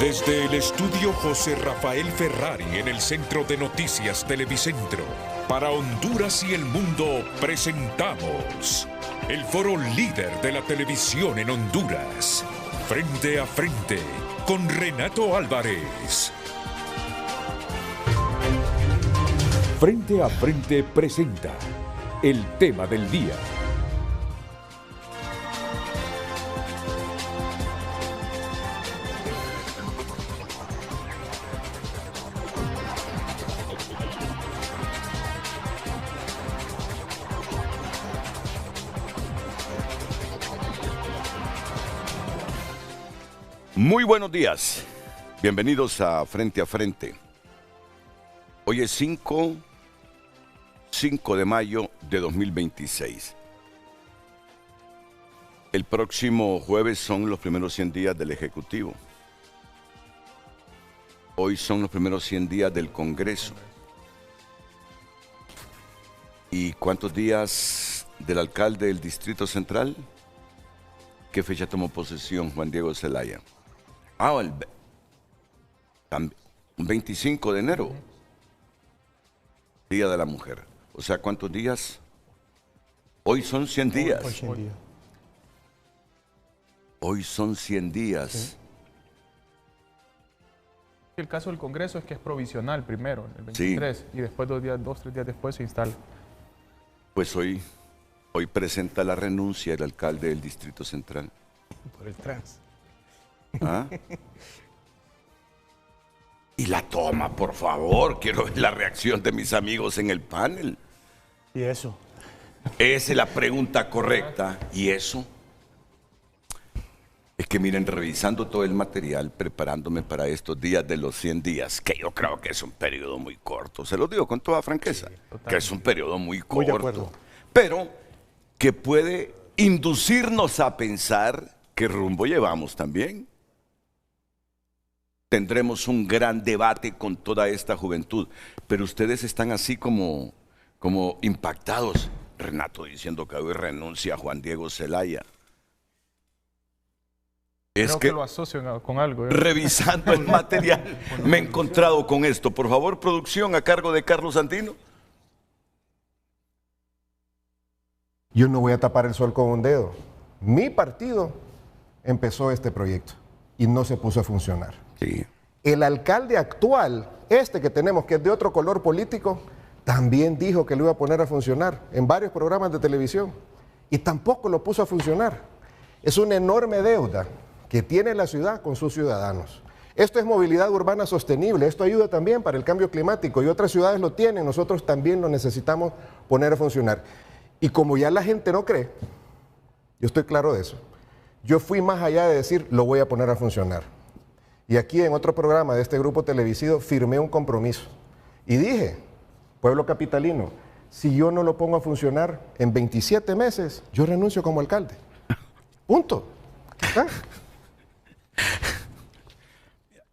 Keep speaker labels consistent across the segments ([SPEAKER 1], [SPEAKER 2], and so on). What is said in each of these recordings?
[SPEAKER 1] Desde el estudio José Rafael Ferrari en el Centro de Noticias Televicentro, para Honduras y el mundo presentamos el foro líder de la televisión en Honduras. Frente a frente con Renato Álvarez. Frente a frente presenta el tema del día.
[SPEAKER 2] Muy buenos días, bienvenidos a Frente a Frente. Hoy es 5 de mayo de 2026. El próximo jueves son los primeros 100 días del Ejecutivo. Hoy son los primeros 100 días del Congreso. ¿Y cuántos días del alcalde del Distrito Central? ¿Qué fecha tomó posesión Juan Diego Zelaya? El 25 de enero, Día de la Mujer. O sea, ¿cuántos días? Hoy son 100 días. Hoy son 100 días.
[SPEAKER 3] Sí. El caso del Congreso es que es provisional primero, el 23, sí. Y después 2-3 días después se instala.
[SPEAKER 2] Pues hoy presenta la renuncia el alcalde del Distrito Central.
[SPEAKER 4] Por el trans.
[SPEAKER 2] ¿Ah? Y la toma, por favor. Quiero ver la reacción de mis amigos en el panel.
[SPEAKER 4] ¿Y eso?
[SPEAKER 2] Esa es la pregunta correcta. ¿Y eso? Es que miren, revisando todo el material, preparándome para estos días de los 100 días, que yo creo que es un periodo muy corto, se lo digo con toda franqueza, sí, que es un periodo muy corto,
[SPEAKER 4] muy de acuerdo,
[SPEAKER 2] pero que puede inducirnos a pensar qué rumbo llevamos también. Tendremos un gran debate con toda esta juventud, pero ustedes están así como impactados. Renato diciendo que hoy renuncia a Juan Diego Zelaya.
[SPEAKER 3] Creo que lo asocio con algo.
[SPEAKER 2] Revisando el material, me he encontrado con esto. Por favor, producción a cargo de Carlos Santino.
[SPEAKER 5] Yo no voy a tapar el sol con un dedo. Mi partido empezó este proyecto y no se puso a funcionar.
[SPEAKER 2] Sí.
[SPEAKER 5] El alcalde actual, que tenemos, que es de otro color político, también dijo que lo iba a poner a funcionar en varios programas de televisión y tampoco lo puso a funcionar. Es una enorme deuda que tiene la ciudad con sus ciudadanos. Esto es movilidad urbana sostenible, esto ayuda también para el cambio climático y otras ciudades lo tienen, nosotros también lo necesitamos poner a funcionar. Y como ya la gente no cree, yo estoy claro de eso, yo fui más allá de decir, lo voy a poner a funcionar. Y aquí en otro programa de este grupo televisivo firmé un compromiso y dije, pueblo capitalino, si yo no lo pongo a funcionar en 27 meses, yo renuncio como alcalde. Punto. ¿Ah?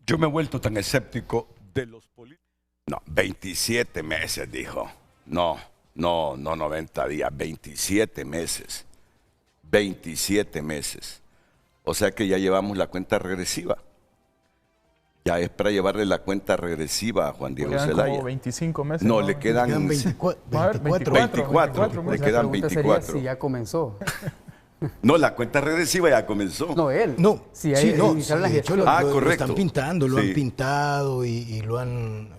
[SPEAKER 2] Yo me he vuelto tan escéptico de los políticos. No, 27 meses, dijo. No 90 días, 27 meses. 27 meses. O sea que ya llevamos la cuenta regresiva. Ya es para llevarle la cuenta regresiva a Juan Diego Zelaya.
[SPEAKER 3] Le quedan como 25 meses.
[SPEAKER 2] No, le quedan
[SPEAKER 4] 24.
[SPEAKER 2] Le quedan 24.
[SPEAKER 6] Si ya comenzó.
[SPEAKER 2] No, la cuenta regresiva ya comenzó.
[SPEAKER 6] No, él.
[SPEAKER 4] No,
[SPEAKER 6] si hay,
[SPEAKER 4] sí, no,
[SPEAKER 6] la gestión.
[SPEAKER 2] Correcto.
[SPEAKER 4] Lo están pintando, lo
[SPEAKER 2] sí.
[SPEAKER 4] han pintado y lo han.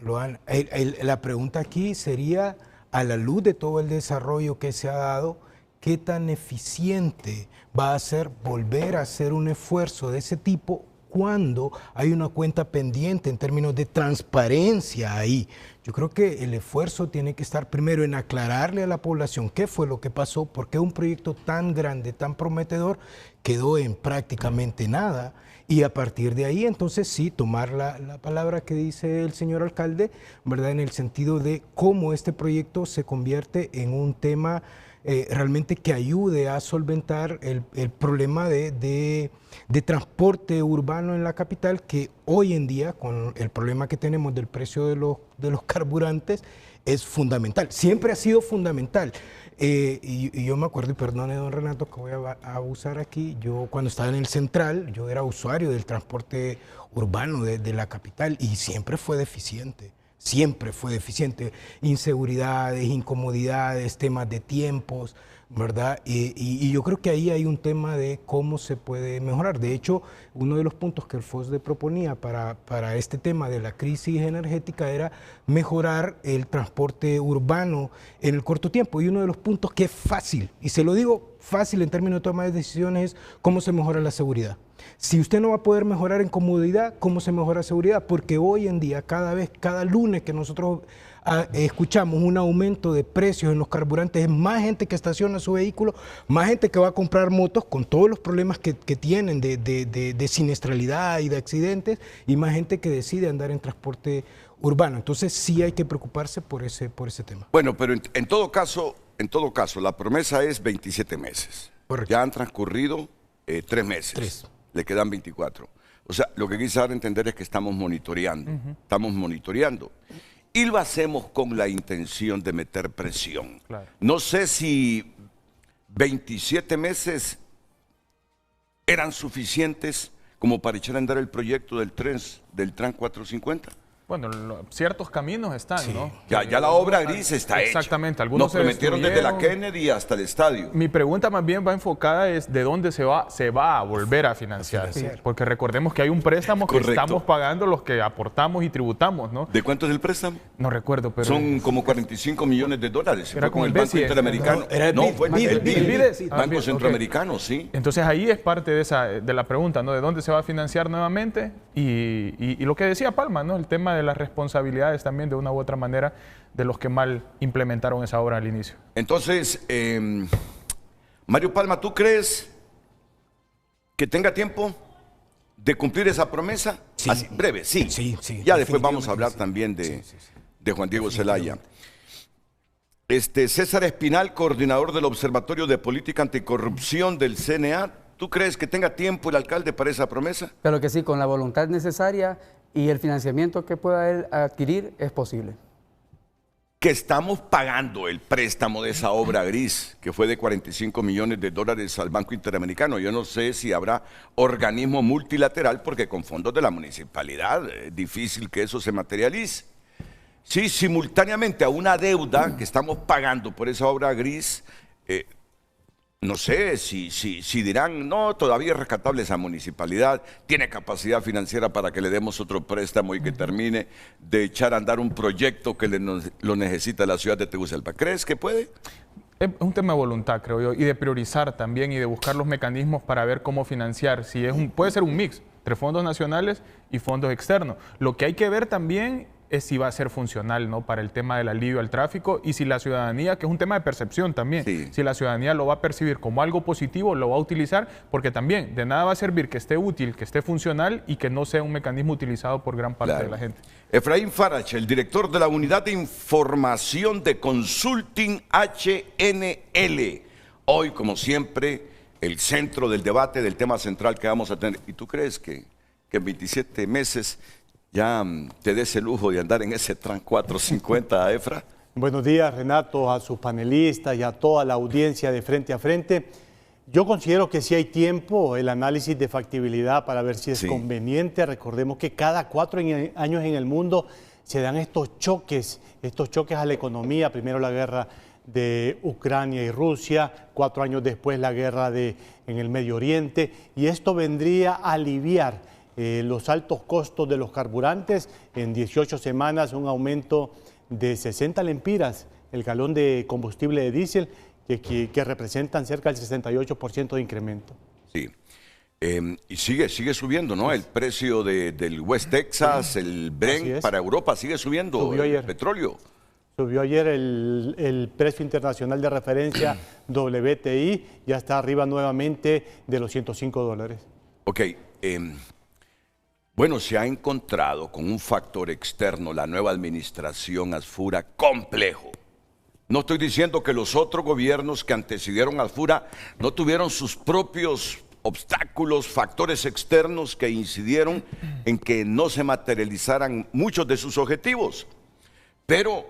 [SPEAKER 4] La pregunta aquí sería, a la luz de todo el desarrollo que se ha dado, ¿qué tan eficiente va a ser volver a hacer un esfuerzo de ese tipo cuando hay una cuenta pendiente en términos de transparencia ahí? Yo creo que el esfuerzo tiene que estar primero en aclararle a la población qué fue lo que pasó, por qué un proyecto tan grande, tan prometedor, quedó en prácticamente nada. Y a partir de ahí, entonces sí, tomar la palabra que dice el señor alcalde, ¿verdad? En el sentido de cómo este proyecto se convierte en un tema realmente que ayude a solventar el problema de transporte urbano en la capital, que hoy en día, con el problema que tenemos del precio de los carburantes, es fundamental, siempre ha sido fundamental. Y yo me acuerdo, y perdone don Renato que voy a abusar aquí, yo cuando estaba en el Central, yo era usuario del transporte urbano de la capital y siempre fue deficiente. Siempre fue deficiente, inseguridades, incomodidades, temas de tiempos, ¿verdad? Y yo creo que ahí hay un tema de cómo se puede mejorar. De hecho, uno de los puntos que el FOSDE proponía para este tema de la crisis energética era mejorar el transporte urbano en el corto tiempo. Y uno de los puntos que es fácil, y se lo digo fácil en términos de toma de decisiones, es cómo se mejora la seguridad. Si usted no va a poder mejorar en comodidad, ¿cómo se mejora seguridad? Porque hoy en día, cada lunes que nosotros escuchamos un aumento de precios en los carburantes, es más gente que estaciona su vehículo, más gente que va a comprar motos con todos los problemas que tienen de siniestralidad y de accidentes, y más gente que decide andar en transporte urbano. Entonces sí hay que preocuparse por ese tema.
[SPEAKER 2] Bueno, pero en todo caso, la promesa es 27 meses.
[SPEAKER 4] Correcto.
[SPEAKER 2] Ya han transcurrido 3 meses.
[SPEAKER 4] 3.
[SPEAKER 2] Le quedan 24. O sea, lo que quise dar a entender es que estamos monitoreando. Estamos monitoreando. Y lo hacemos con la intención de meter presión.
[SPEAKER 3] Claro.
[SPEAKER 2] No sé si 27 meses eran suficientes como para echar a andar el proyecto del TRAN 450.
[SPEAKER 3] Bueno, ciertos caminos están,
[SPEAKER 4] Sí.
[SPEAKER 3] ¿no?
[SPEAKER 2] Ya la obra gris está hecha.
[SPEAKER 3] Exactamente. Algunos
[SPEAKER 2] Nos prometieron desde la
[SPEAKER 3] destruyeron.
[SPEAKER 2] Kennedy hasta el estadio.
[SPEAKER 3] Mi pregunta más bien va enfocada es de dónde se va a volver a financiar. Porque recordemos que hay un préstamo que
[SPEAKER 2] Correcto.
[SPEAKER 3] estamos pagando los que aportamos y tributamos, ¿no?
[SPEAKER 2] ¿De cuánto es el préstamo?
[SPEAKER 3] No recuerdo, pero...
[SPEAKER 2] Son como 45 millones de dólares.
[SPEAKER 3] Era
[SPEAKER 2] Fue con
[SPEAKER 3] con
[SPEAKER 2] el
[SPEAKER 3] el
[SPEAKER 2] Banco
[SPEAKER 3] BCE.
[SPEAKER 2] Interamericano.
[SPEAKER 4] No, era el
[SPEAKER 2] No,
[SPEAKER 4] BID.
[SPEAKER 2] fue el
[SPEAKER 3] ¿El
[SPEAKER 2] BID.
[SPEAKER 3] BID?
[SPEAKER 2] Banco
[SPEAKER 3] ok.
[SPEAKER 2] Centroamericano, sí.
[SPEAKER 3] Entonces ahí es parte de la pregunta, ¿no? De dónde se va a financiar nuevamente y lo que decía Palma, ¿no? El tema de las responsabilidades también de una u otra manera de los que mal implementaron esa obra al inicio.
[SPEAKER 2] Entonces, Mario Palma, ¿tú crees que tenga tiempo de cumplir esa promesa?
[SPEAKER 4] Sí.
[SPEAKER 2] Así, breve, sí.
[SPEAKER 4] Sí,
[SPEAKER 2] Ya después vamos a hablar
[SPEAKER 4] definitivamente
[SPEAKER 2] también
[SPEAKER 4] sí.
[SPEAKER 2] de Juan Diego Zelaya. César Espinal, coordinador del Observatorio de Política Anticorrupción del CNA, ¿tú crees que tenga tiempo el alcalde para esa promesa?
[SPEAKER 6] Pero que sí, con la voluntad necesaria y el financiamiento que pueda él adquirir, es posible.
[SPEAKER 2] Que estamos pagando el préstamo de esa obra gris, que fue de 45 millones de dólares al Banco Interamericano. Yo no sé si habrá organismo multilateral, porque con fondos de la municipalidad es difícil que eso se materialice. Sí, simultáneamente a una deuda que estamos pagando por esa obra gris, no sé si dirán, no, todavía es rescatable esa municipalidad, tiene capacidad financiera para que le demos otro préstamo y que termine de echar a andar un proyecto que lo necesita la ciudad de Tegucigalpa. ¿Crees que puede?
[SPEAKER 3] Es un tema de voluntad, creo yo, y de priorizar también y de buscar los mecanismos para ver cómo financiar. Si puede ser un mix entre fondos nacionales y fondos externos. Lo que hay que ver también es si va a ser funcional, ¿no? Para el tema del alivio al tráfico y si la ciudadanía, que es un tema de percepción también,
[SPEAKER 2] sí,
[SPEAKER 3] si la ciudadanía lo va a percibir como algo positivo, lo va a utilizar, porque también de nada va a servir que esté útil, que esté funcional y que no sea un mecanismo utilizado por gran parte de la gente.
[SPEAKER 2] Efraín Farach, el director de la Unidad de Información de Consulting HNL. Hoy, como siempre, el centro del debate del tema central que vamos a tener. ¿Y tú crees que en 27 meses ya te des el lujo de andar en ese TRAN 450, Efra?
[SPEAKER 7] Buenos días, Renato, a sus panelistas y a toda la audiencia de Frente a Frente. Yo considero que sí hay tiempo, el análisis de factibilidad para ver si es conveniente. Recordemos que cada 4 años en el mundo se dan estos choques a la economía. Primero la guerra de Ucrania y Rusia, 4 años después la guerra en el Medio Oriente, y esto vendría a aliviar los altos costos de los carburantes. En 18 semanas un aumento de 60 lempiras el galón de combustible de diésel, que representan cerca del 68% de incremento.
[SPEAKER 2] Sí, y sigue subiendo, ¿no? El precio del West Texas, el Brent para Europa sigue subiendo.
[SPEAKER 7] Subió ayer.
[SPEAKER 2] El petróleo.
[SPEAKER 7] Subió ayer el precio internacional de referencia WTI, ya está arriba nuevamente de los $105.
[SPEAKER 2] Ok, bueno, se ha encontrado con un factor externo, la nueva administración Asfura, complejo. No estoy diciendo que los otros gobiernos que antecedieron a Asfura no tuvieron sus propios obstáculos, factores externos que incidieron en que no se materializaran muchos de sus objetivos. Pero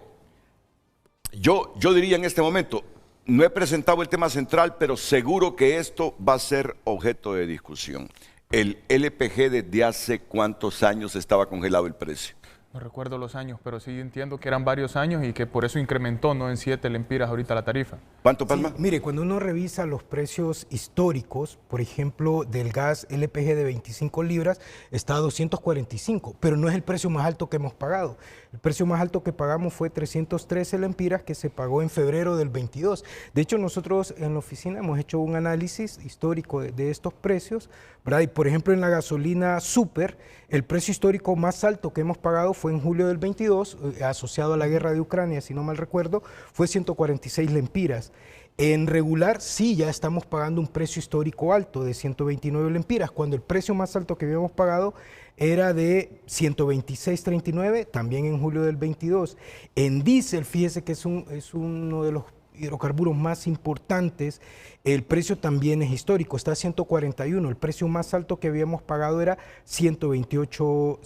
[SPEAKER 2] Yo diría en este momento, no he presentado el tema central, pero seguro que esto va a ser objeto de discusión. El LPG, ¿desde hace cuántos años estaba congelado el precio?
[SPEAKER 3] No recuerdo los años, pero sí entiendo que eran varios años y que por eso incrementó, no en 7 lempiras ahorita la tarifa.
[SPEAKER 2] ¿Cuánto, Palma?
[SPEAKER 4] Sí, mire, cuando uno revisa los precios históricos, por ejemplo, del gas LPG de 25 libras, está a 245, pero no es el precio más alto que hemos pagado. El precio más alto que pagamos fue 313 lempiras, que se pagó en febrero del 22. De hecho, nosotros en la oficina hemos hecho un análisis histórico de estos precios, ¿verdad? Y por ejemplo, en la gasolina Super, el precio histórico más alto que hemos pagado fue en julio del 22, asociado a la guerra de Ucrania, si no mal recuerdo, fue 146 lempiras. En regular, sí, ya estamos pagando un precio histórico alto de 129 lempiras, cuando el precio más alto que habíamos pagado era de 126.39, también en julio del 22. En diésel, fíjese que es uno de los hidrocarburos más importantes, el precio también es histórico, está a 141, el precio más alto que habíamos pagado era 128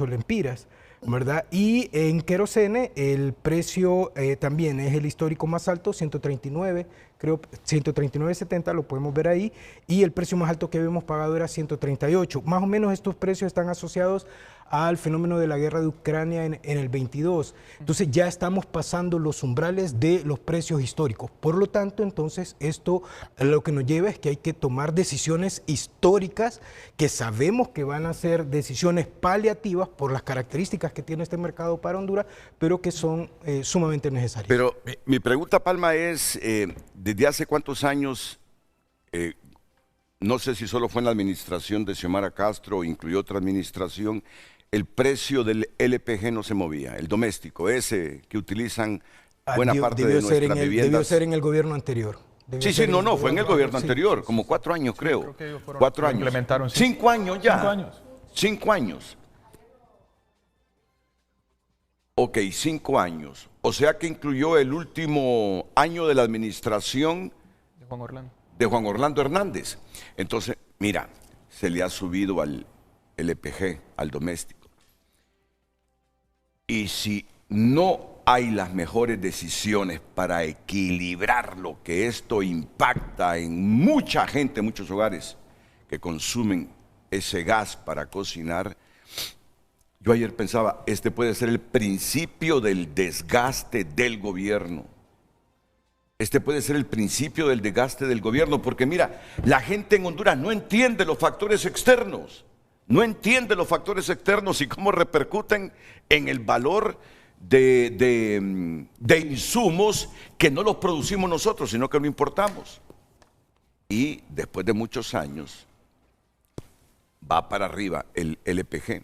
[SPEAKER 4] lempiras, ¿verdad? Y en querosene el precio también es el histórico más alto, 139, creo 139.70, lo podemos ver ahí, y el precio más alto que habíamos pagado era 138. Más o menos estos precios están asociados al fenómeno de la guerra de Ucrania en el 22. Entonces ya estamos pasando los umbrales de los precios históricos. Por lo tanto, entonces esto lo que nos lleva es que hay que tomar decisiones históricas que sabemos que van a ser decisiones paliativas por las características que tiene este mercado para Honduras, pero que son sumamente necesarias.
[SPEAKER 2] Pero mi pregunta, Palma, es, ¿desde hace cuántos años, no sé si solo fue en la administración de Xiomara Castro o incluyó otra administración, el precio del LPG no se movía, el doméstico, ese que utilizan buena parte de nuestras viviendas?
[SPEAKER 4] Debió ser en el gobierno anterior.
[SPEAKER 2] Sí, fue en el gobierno anterior, como 4 años creo.
[SPEAKER 3] Creo que ellos fueron
[SPEAKER 2] 4 años.
[SPEAKER 3] implementaron, sí.
[SPEAKER 2] 5 años ya.
[SPEAKER 3] 5 años.
[SPEAKER 2] 5 años. Ok, 5 años. O sea que incluyó el último año de la administración
[SPEAKER 3] De Juan Orlando.
[SPEAKER 2] de Juan Orlando Hernández. Entonces, mira, se le ha subido al LPG, al doméstico. Y si no hay las mejores decisiones para equilibrar lo que esto impacta en mucha gente, muchos hogares que consumen ese gas para cocinar, yo ayer pensaba, este puede ser el principio del desgaste del gobierno. Este puede ser el principio del desgaste del gobierno, porque mira, la gente en Honduras no entiende los factores externos, no entiende los factores externos y cómo repercuten en el valor de insumos que no los producimos nosotros, sino que lo importamos. Y después de muchos años, va para arriba el LPG.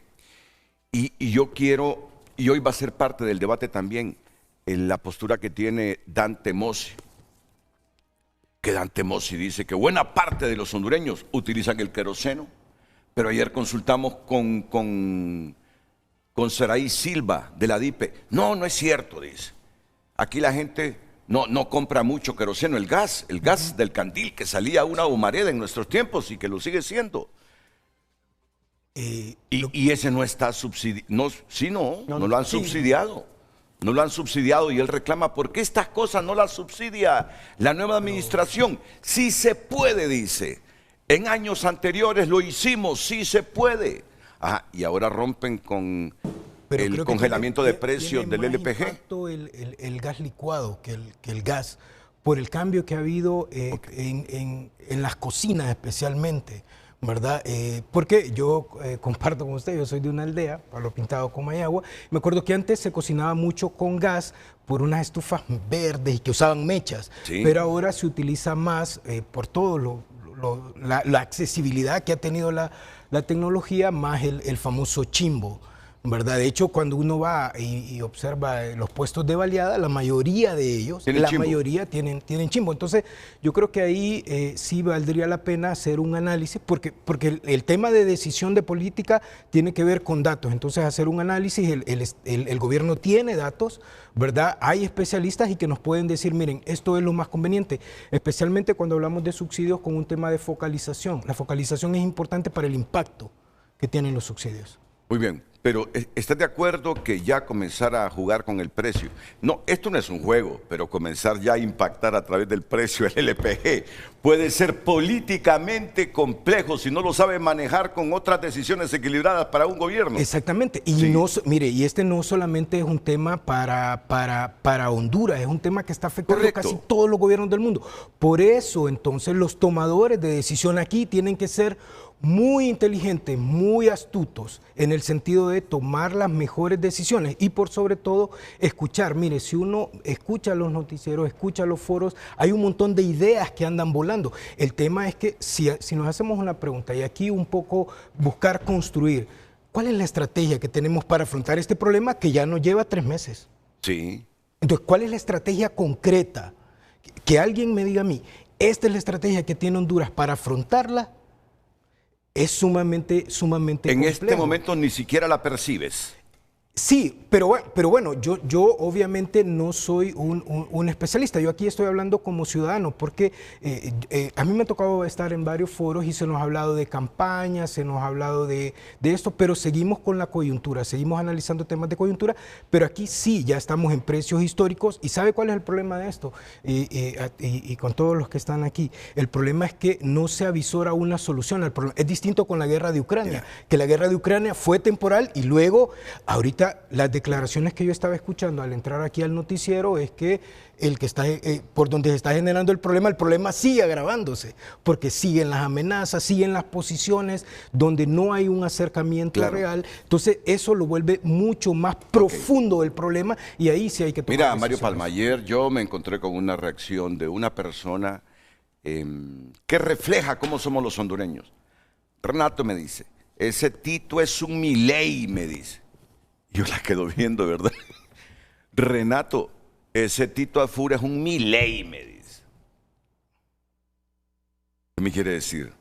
[SPEAKER 2] Y yo quiero, y hoy va a ser parte del debate también, en la postura que tiene Dante Mossi, que Dante Mossi dice que buena parte de los hondureños utilizan el queroseno, pero ayer consultamos con Saraí Silva de la DIPE. No es cierto, dice. Aquí la gente no compra mucho queroseno, el gas del candil que salía una humareda en nuestros tiempos y que lo sigue siendo. Y ese no está subsidiado. No lo han subsidiado. No lo han subsidiado y él reclama, ¿por qué estas cosas no las subsidia la nueva administración? Sí se puede, dice. En años anteriores lo hicimos, sí se puede. Ajá, y ahora rompen con el congelamiento de precios del LPG.
[SPEAKER 4] El gas licuado que el gas, por el cambio que ha habido en las cocinas especialmente, ¿verdad? Porque yo comparto con usted, yo soy de una aldea, Palo Pintado, Comayagua. Me acuerdo que antes se cocinaba mucho con gas por unas estufas verdes y que usaban mechas, sí. Pero ahora se utiliza más por todo la accesibilidad que ha tenido la tecnología, más el famoso chimbo, ¿verdad? De hecho, cuando uno va y observa los puestos de baleada, la mayoría de ellos, mayoría tienen chimbo. Entonces, yo creo que ahí sí valdría la pena hacer un análisis, porque el tema de decisión de política tiene que ver con datos. Entonces, hacer un análisis, el gobierno tiene datos, ¿verdad? Hay especialistas y que nos pueden decir, miren, esto es lo más conveniente, especialmente cuando hablamos de subsidios con un tema de focalización. La focalización es importante para el impacto que tienen los subsidios.
[SPEAKER 2] Muy bien. Pero ¿estás de acuerdo que ya comenzar a jugar con el precio? No, esto no es un juego, pero comenzar ya a impactar a través del precio el LPG puede ser políticamente complejo si no lo sabe manejar con otras decisiones equilibradas para un gobierno.
[SPEAKER 4] Exactamente. Y
[SPEAKER 2] Sí.
[SPEAKER 4] no, mire, y este no solamente es un tema para Honduras, es un tema que está afectando
[SPEAKER 2] Correcto.
[SPEAKER 4] casi todos los gobiernos del mundo. Por eso, entonces, los tomadores de decisión aquí tienen que ser muy inteligentes, muy astutos, en el sentido de tomar las mejores decisiones y por sobre todo escuchar. Mire, si uno escucha los noticieros, escucha los foros, hay un montón de ideas que andan volando. El tema es que si nos hacemos una pregunta y aquí un poco buscar construir, ¿cuál es la estrategia que tenemos para afrontar este problema que ya nos lleva 3 meses?
[SPEAKER 2] Sí.
[SPEAKER 4] Entonces, ¿cuál es la estrategia concreta? Que alguien me diga a mí, esta es la estrategia que tiene Honduras para afrontarla. Es sumamente
[SPEAKER 2] En
[SPEAKER 4] complejo.
[SPEAKER 2] este momento ni siquiera la percibes.
[SPEAKER 4] Sí, pero bueno, yo obviamente no soy un especialista. Yo aquí estoy hablando como ciudadano porque a mí me ha tocado estar en varios foros y se nos ha hablado de campañas, se nos ha hablado de esto, pero seguimos con la coyuntura, seguimos analizando temas de coyuntura, pero aquí sí, ya estamos en precios históricos. ¿Y sabe cuál es el problema de esto? Y con todos los que están aquí, el problema es que no se avisora una solución al problema. Es distinto con la guerra de Ucrania, que la guerra de Ucrania fue temporal y luego, ahorita, las declaraciones que yo estaba escuchando al entrar aquí al noticiero es que el que está por donde se está generando el problema sigue agravándose, porque siguen las amenazas, siguen las posiciones donde no hay un acercamiento real. Entonces eso lo vuelve mucho más profundo el problema y ahí sí hay que tomar
[SPEAKER 2] Mira, Mario
[SPEAKER 4] decisiones.
[SPEAKER 2] Palma, ayer yo me encontré con una reacción de una persona que refleja cómo somos los hondureños. Renato me dice, ese Tito es un Milei, me dice. Yo la quedo viendo, ¿verdad? Renato, ese Tito Afura es un Milei, me dice. ¿Qué me quiere decir?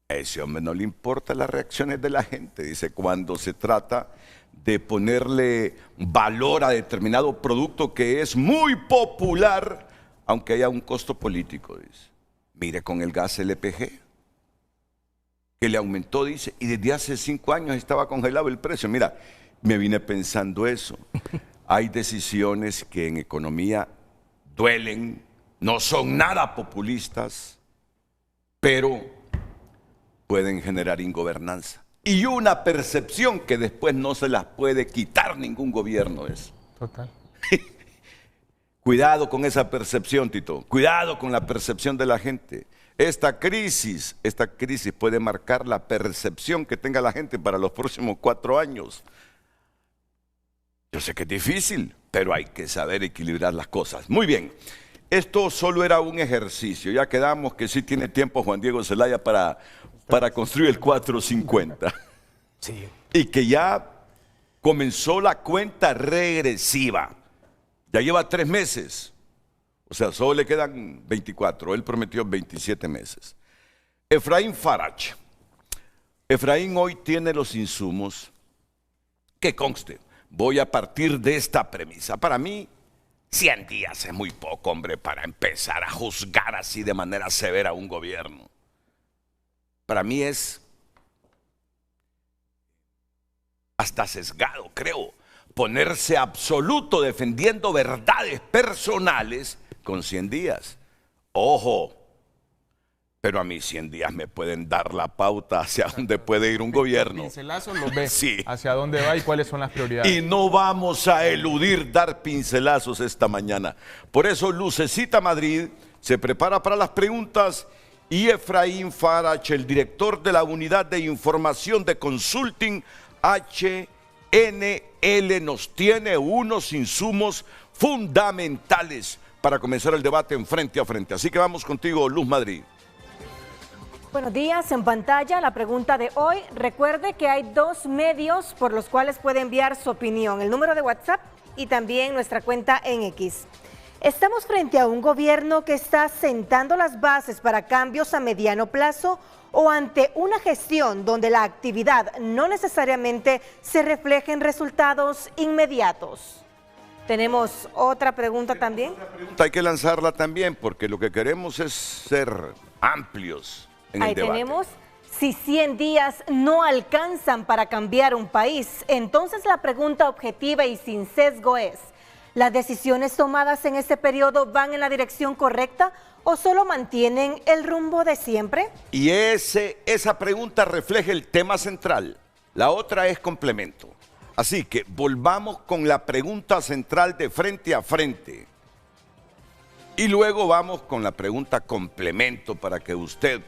[SPEAKER 2] A ese hombre no le importan las reacciones de la gente. Dice, cuando se trata de ponerle valor a determinado producto que es muy popular, aunque haya un costo político, dice. Mire con el gas LPG. Que le aumentó, dice, y desde hace 5 años estaba congelado el precio. Mira, me vine pensando eso. Hay decisiones que en economía duelen, no son nada populistas, pero pueden generar ingobernanza. Y una percepción que después no se las puede quitar ningún gobierno. Eso.
[SPEAKER 3] Total.
[SPEAKER 2] Cuidado con esa percepción, Tito. Cuidado con la percepción de la gente. Esta crisis puede marcar la percepción que tenga la gente para los próximos 4 años. Yo sé que es difícil, pero hay que saber equilibrar las cosas. Muy bien, esto solo era un ejercicio. Ya quedamos que sí tiene tiempo Juan Diego Zelaya para construir el 450.
[SPEAKER 4] Sí.
[SPEAKER 2] Y que ya comenzó la cuenta regresiva. Ya lleva 3 meses. O sea, solo le quedan 24. Él prometió 27 meses. Efraín Farach. Efraín hoy tiene los insumos. Que conste, voy a partir de esta premisa. Para mí, 100 días es muy poco, hombre, para empezar a juzgar así de manera severa a un gobierno. Para mí es hasta sesgado, creo, ponerse absoluto defendiendo verdades personales con 100 días. Ojo, pero a mí 100 días me pueden dar la pauta hacia dónde puede ir un gobierno.
[SPEAKER 3] Pincelazos los ve.
[SPEAKER 2] Sí.
[SPEAKER 3] Hacia dónde va y cuáles son las prioridades.
[SPEAKER 2] Y no vamos a eludir dar pincelazos esta mañana. Por eso Lucecita Madrid se prepara para las preguntas y Efraín Farach, el director de la Unidad de Información de Consulting HNL, nos tiene unos insumos fundamentales para comenzar el debate en frente a frente. Así que vamos contigo, Luz Madrid.
[SPEAKER 8] Buenos días, en pantalla la pregunta de hoy. Recuerde que hay 2 medios por los cuales puede enviar su opinión, el número de WhatsApp y también nuestra cuenta en X. ¿Estamos frente a un gobierno que está sentando las bases para cambios a mediano plazo o ante una gestión donde la actividad no necesariamente se refleja en resultados inmediatos? Tenemos otra pregunta también.
[SPEAKER 2] Hay que lanzarla también porque lo que queremos es ser amplios en
[SPEAKER 8] Ahí
[SPEAKER 2] el debate.
[SPEAKER 8] tenemos, Si 100 días no alcanzan para cambiar un país, entonces la pregunta objetiva y sin sesgo es, ¿las decisiones tomadas en este periodo van en la dirección correcta o solo mantienen el rumbo de siempre?
[SPEAKER 2] Y esa pregunta refleja el tema central. La otra es complemento. Así que volvamos con la pregunta central de frente a frente. Y luego vamos con la pregunta complemento para que usted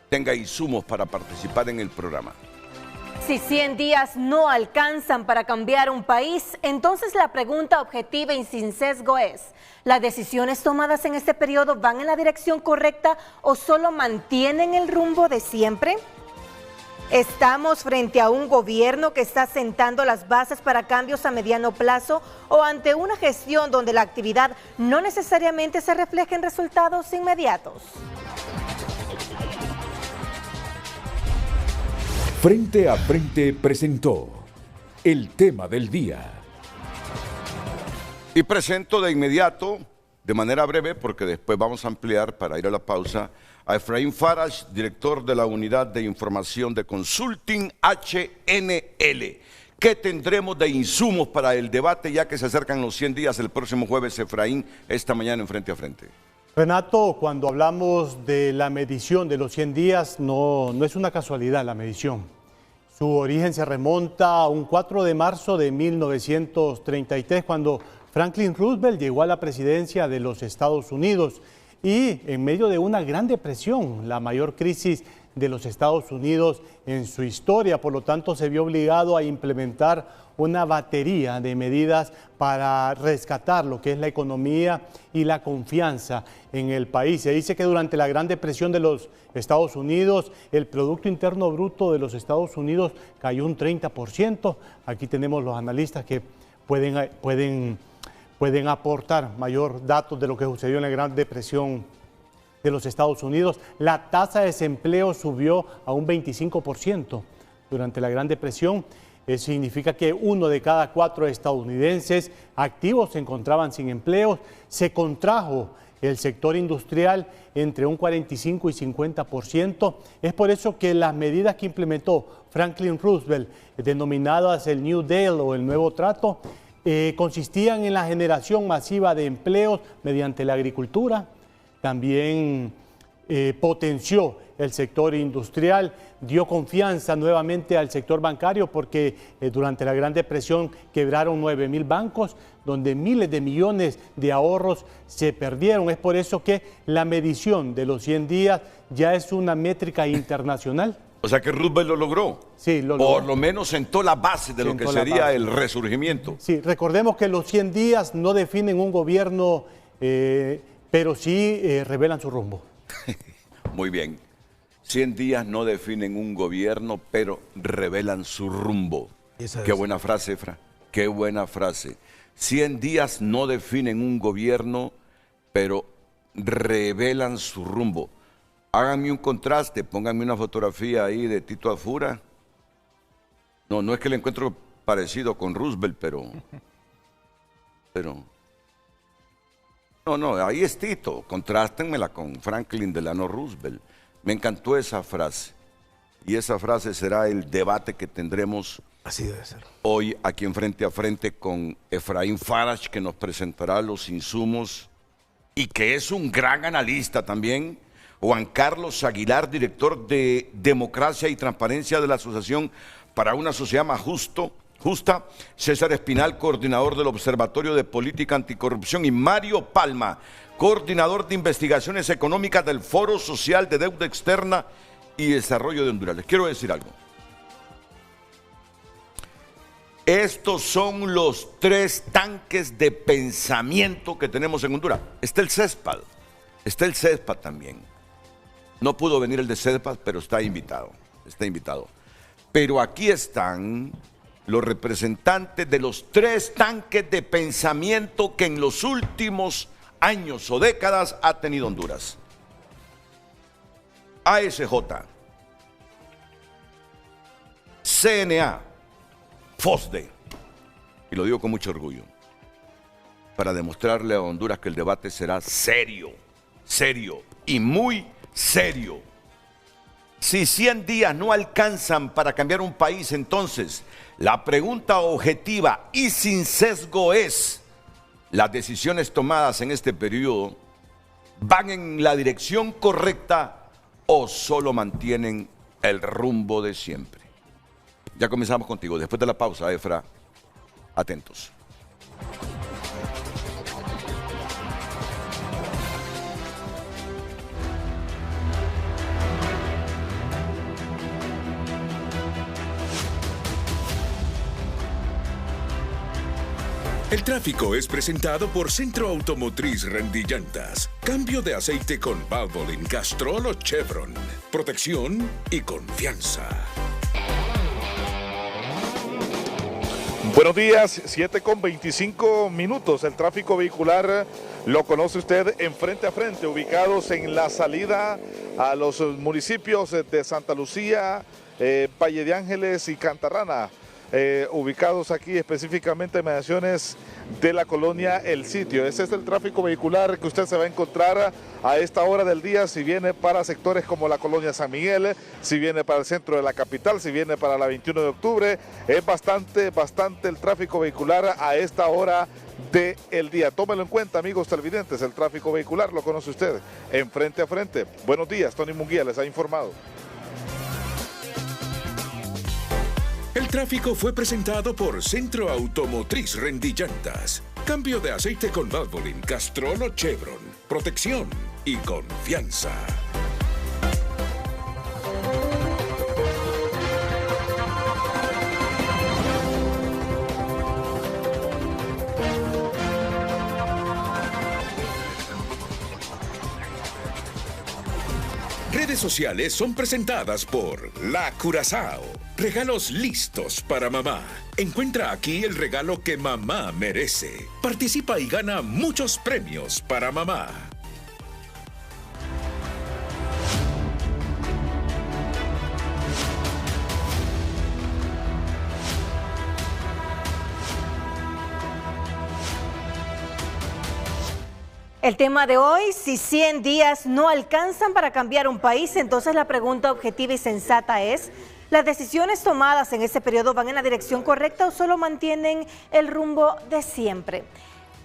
[SPEAKER 2] tenga insumos para participar en el programa.
[SPEAKER 8] Si 100 días no alcanzan para cambiar un país, entonces la pregunta objetiva y sin sesgo es, ¿las decisiones tomadas en este periodo van en la dirección correcta o solo mantienen el rumbo de siempre? ¿Estamos frente a un gobierno que está sentando las bases para cambios a mediano plazo o ante una gestión donde la actividad no necesariamente se refleja en resultados inmediatos?
[SPEAKER 1] Frente a Frente presentó el tema del día.
[SPEAKER 2] Y presento de inmediato, de manera breve, porque después vamos a ampliar para ir a la pausa, a Efraín Farash, director de la Unidad de Información de Consulting HNL. ¿Qué tendremos de insumos para el debate ya que se acercan los 100 días el próximo jueves, Efraín, esta mañana en Frente a Frente?
[SPEAKER 7] Renato, cuando hablamos de la medición de los 100 días, no es una casualidad la medición. Su origen se remonta a un 4 de marzo de 1933, cuando Franklin Roosevelt llegó a la presidencia de los Estados Unidos y en medio de una gran depresión, la mayor crisis de los Estados Unidos en su historia, por lo tanto se vio obligado a implementar una batería de medidas para rescatar lo que es la economía y la confianza en el país. Se dice que durante la Gran Depresión de los Estados Unidos, el Producto Interno Bruto de los Estados Unidos cayó un 30%. Aquí tenemos los analistas que pueden aportar mayor datos de lo que sucedió en la Gran Depresión de los Estados Unidos. La tasa de desempleo subió a un 25% durante la Gran Depresión. Eso significa que 1 de cada 4 estadounidenses activos se encontraban sin empleo. Se contrajo el sector industrial entre un 45 y 50%. Es por eso que las medidas que implementó Franklin Roosevelt, denominadas el New Deal o el Nuevo Trato, consistían en la generación masiva de empleos mediante la agricultura. También potenció el sector industrial, dio confianza nuevamente al sector bancario porque durante la Gran Depresión quebraron 9,000 bancos, donde miles de millones de ahorros se perdieron. Es por eso que la medición de los 100 días ya es una métrica internacional.
[SPEAKER 2] O sea que Roosevelt lo logró.
[SPEAKER 7] Sí, lo logró.
[SPEAKER 2] Por lo menos sentó la base de lo que sería el resurgimiento.
[SPEAKER 7] Sí, recordemos que los 100 días no definen un gobierno, pero sí revelan su rumbo.
[SPEAKER 2] Muy bien. 100 días no definen un gobierno, pero revelan su rumbo. Qué buena frase, Efra. Qué buena frase. 100 días no definen un gobierno, pero revelan su rumbo. Háganme un contraste, pónganme una fotografía ahí de Tito Afura. No es que le encuentro parecido con Roosevelt, pero... No, ahí es Tito. Contrástenmela con Franklin Delano Roosevelt. Me encantó esa frase. Y esa frase será el debate que tendremos
[SPEAKER 4] Así debe ser.
[SPEAKER 2] Hoy aquí en Frente a Frente con Efraín Farash, que nos presentará los insumos y que es un gran analista también. Juan Carlos Aguilar, director de Democracia y Transparencia de la Asociación para una Sociedad Más Justa. César Espinal, coordinador del Observatorio de Política Anticorrupción. Y Mario Palma, coordinador de Investigaciones Económicas del Foro Social de Deuda Externa y Desarrollo de Honduras. Les quiero decir algo. Estos son los 3 tanques de pensamiento que tenemos en Honduras. Está el CESPAD también. No pudo venir el de CESPAD, pero está invitado. Pero aquí están los representantes de los 3 tanques de pensamiento que en los últimos años o décadas ha tenido Honduras. ASJ, CNA, FOSDE, y lo digo con mucho orgullo, para demostrarle a Honduras que el debate será serio y muy serio. Si 100 días no alcanzan para cambiar un país, entonces la pregunta objetiva y sin sesgo es: ¿las decisiones tomadas en este periodo van en la dirección correcta o solo mantienen el rumbo de siempre? Ya comenzamos contigo. Después de la pausa, Efra, atentos.
[SPEAKER 1] El tráfico es presentado por Centro Automotriz Rendillantas. Cambio de aceite con Valvoline, Castrol o Chevron. Protección y confianza.
[SPEAKER 9] Buenos días, 7:25. El tráfico vehicular lo conoce usted en Frente a Frente, ubicados en la salida a los municipios de Santa Lucía, Valle de Ángeles y Cantarrana. Ubicados aquí específicamente en mediaciones de la colonia El Sitio. Ese es el tráfico vehicular que usted se va a encontrar a esta hora del día si viene para sectores como la colonia San Miguel, si viene para el centro de la capital, si viene para la 21 de octubre. Es bastante el tráfico vehicular a esta hora del día. Tómelo en cuenta, amigos televidentes, el tráfico vehicular lo conoce usted en Frente a Frente. Buenos días, Tony Munguía les ha informado.
[SPEAKER 1] El tráfico fue presentado por Centro Automotriz Rendillantas. Cambio de aceite con Valvoline, Castrol o Chevron. Protección y confianza. Redes sociales son presentadas por La Curazao. Regalos listos para mamá. Encuentra aquí el regalo que mamá merece. Participa y gana muchos premios para mamá.
[SPEAKER 8] El tema de hoy: si 100 días no alcanzan para cambiar un país, entonces la pregunta objetiva y sensata es: ¿las decisiones tomadas en ese periodo van en la dirección correcta o solo mantienen el rumbo de siempre?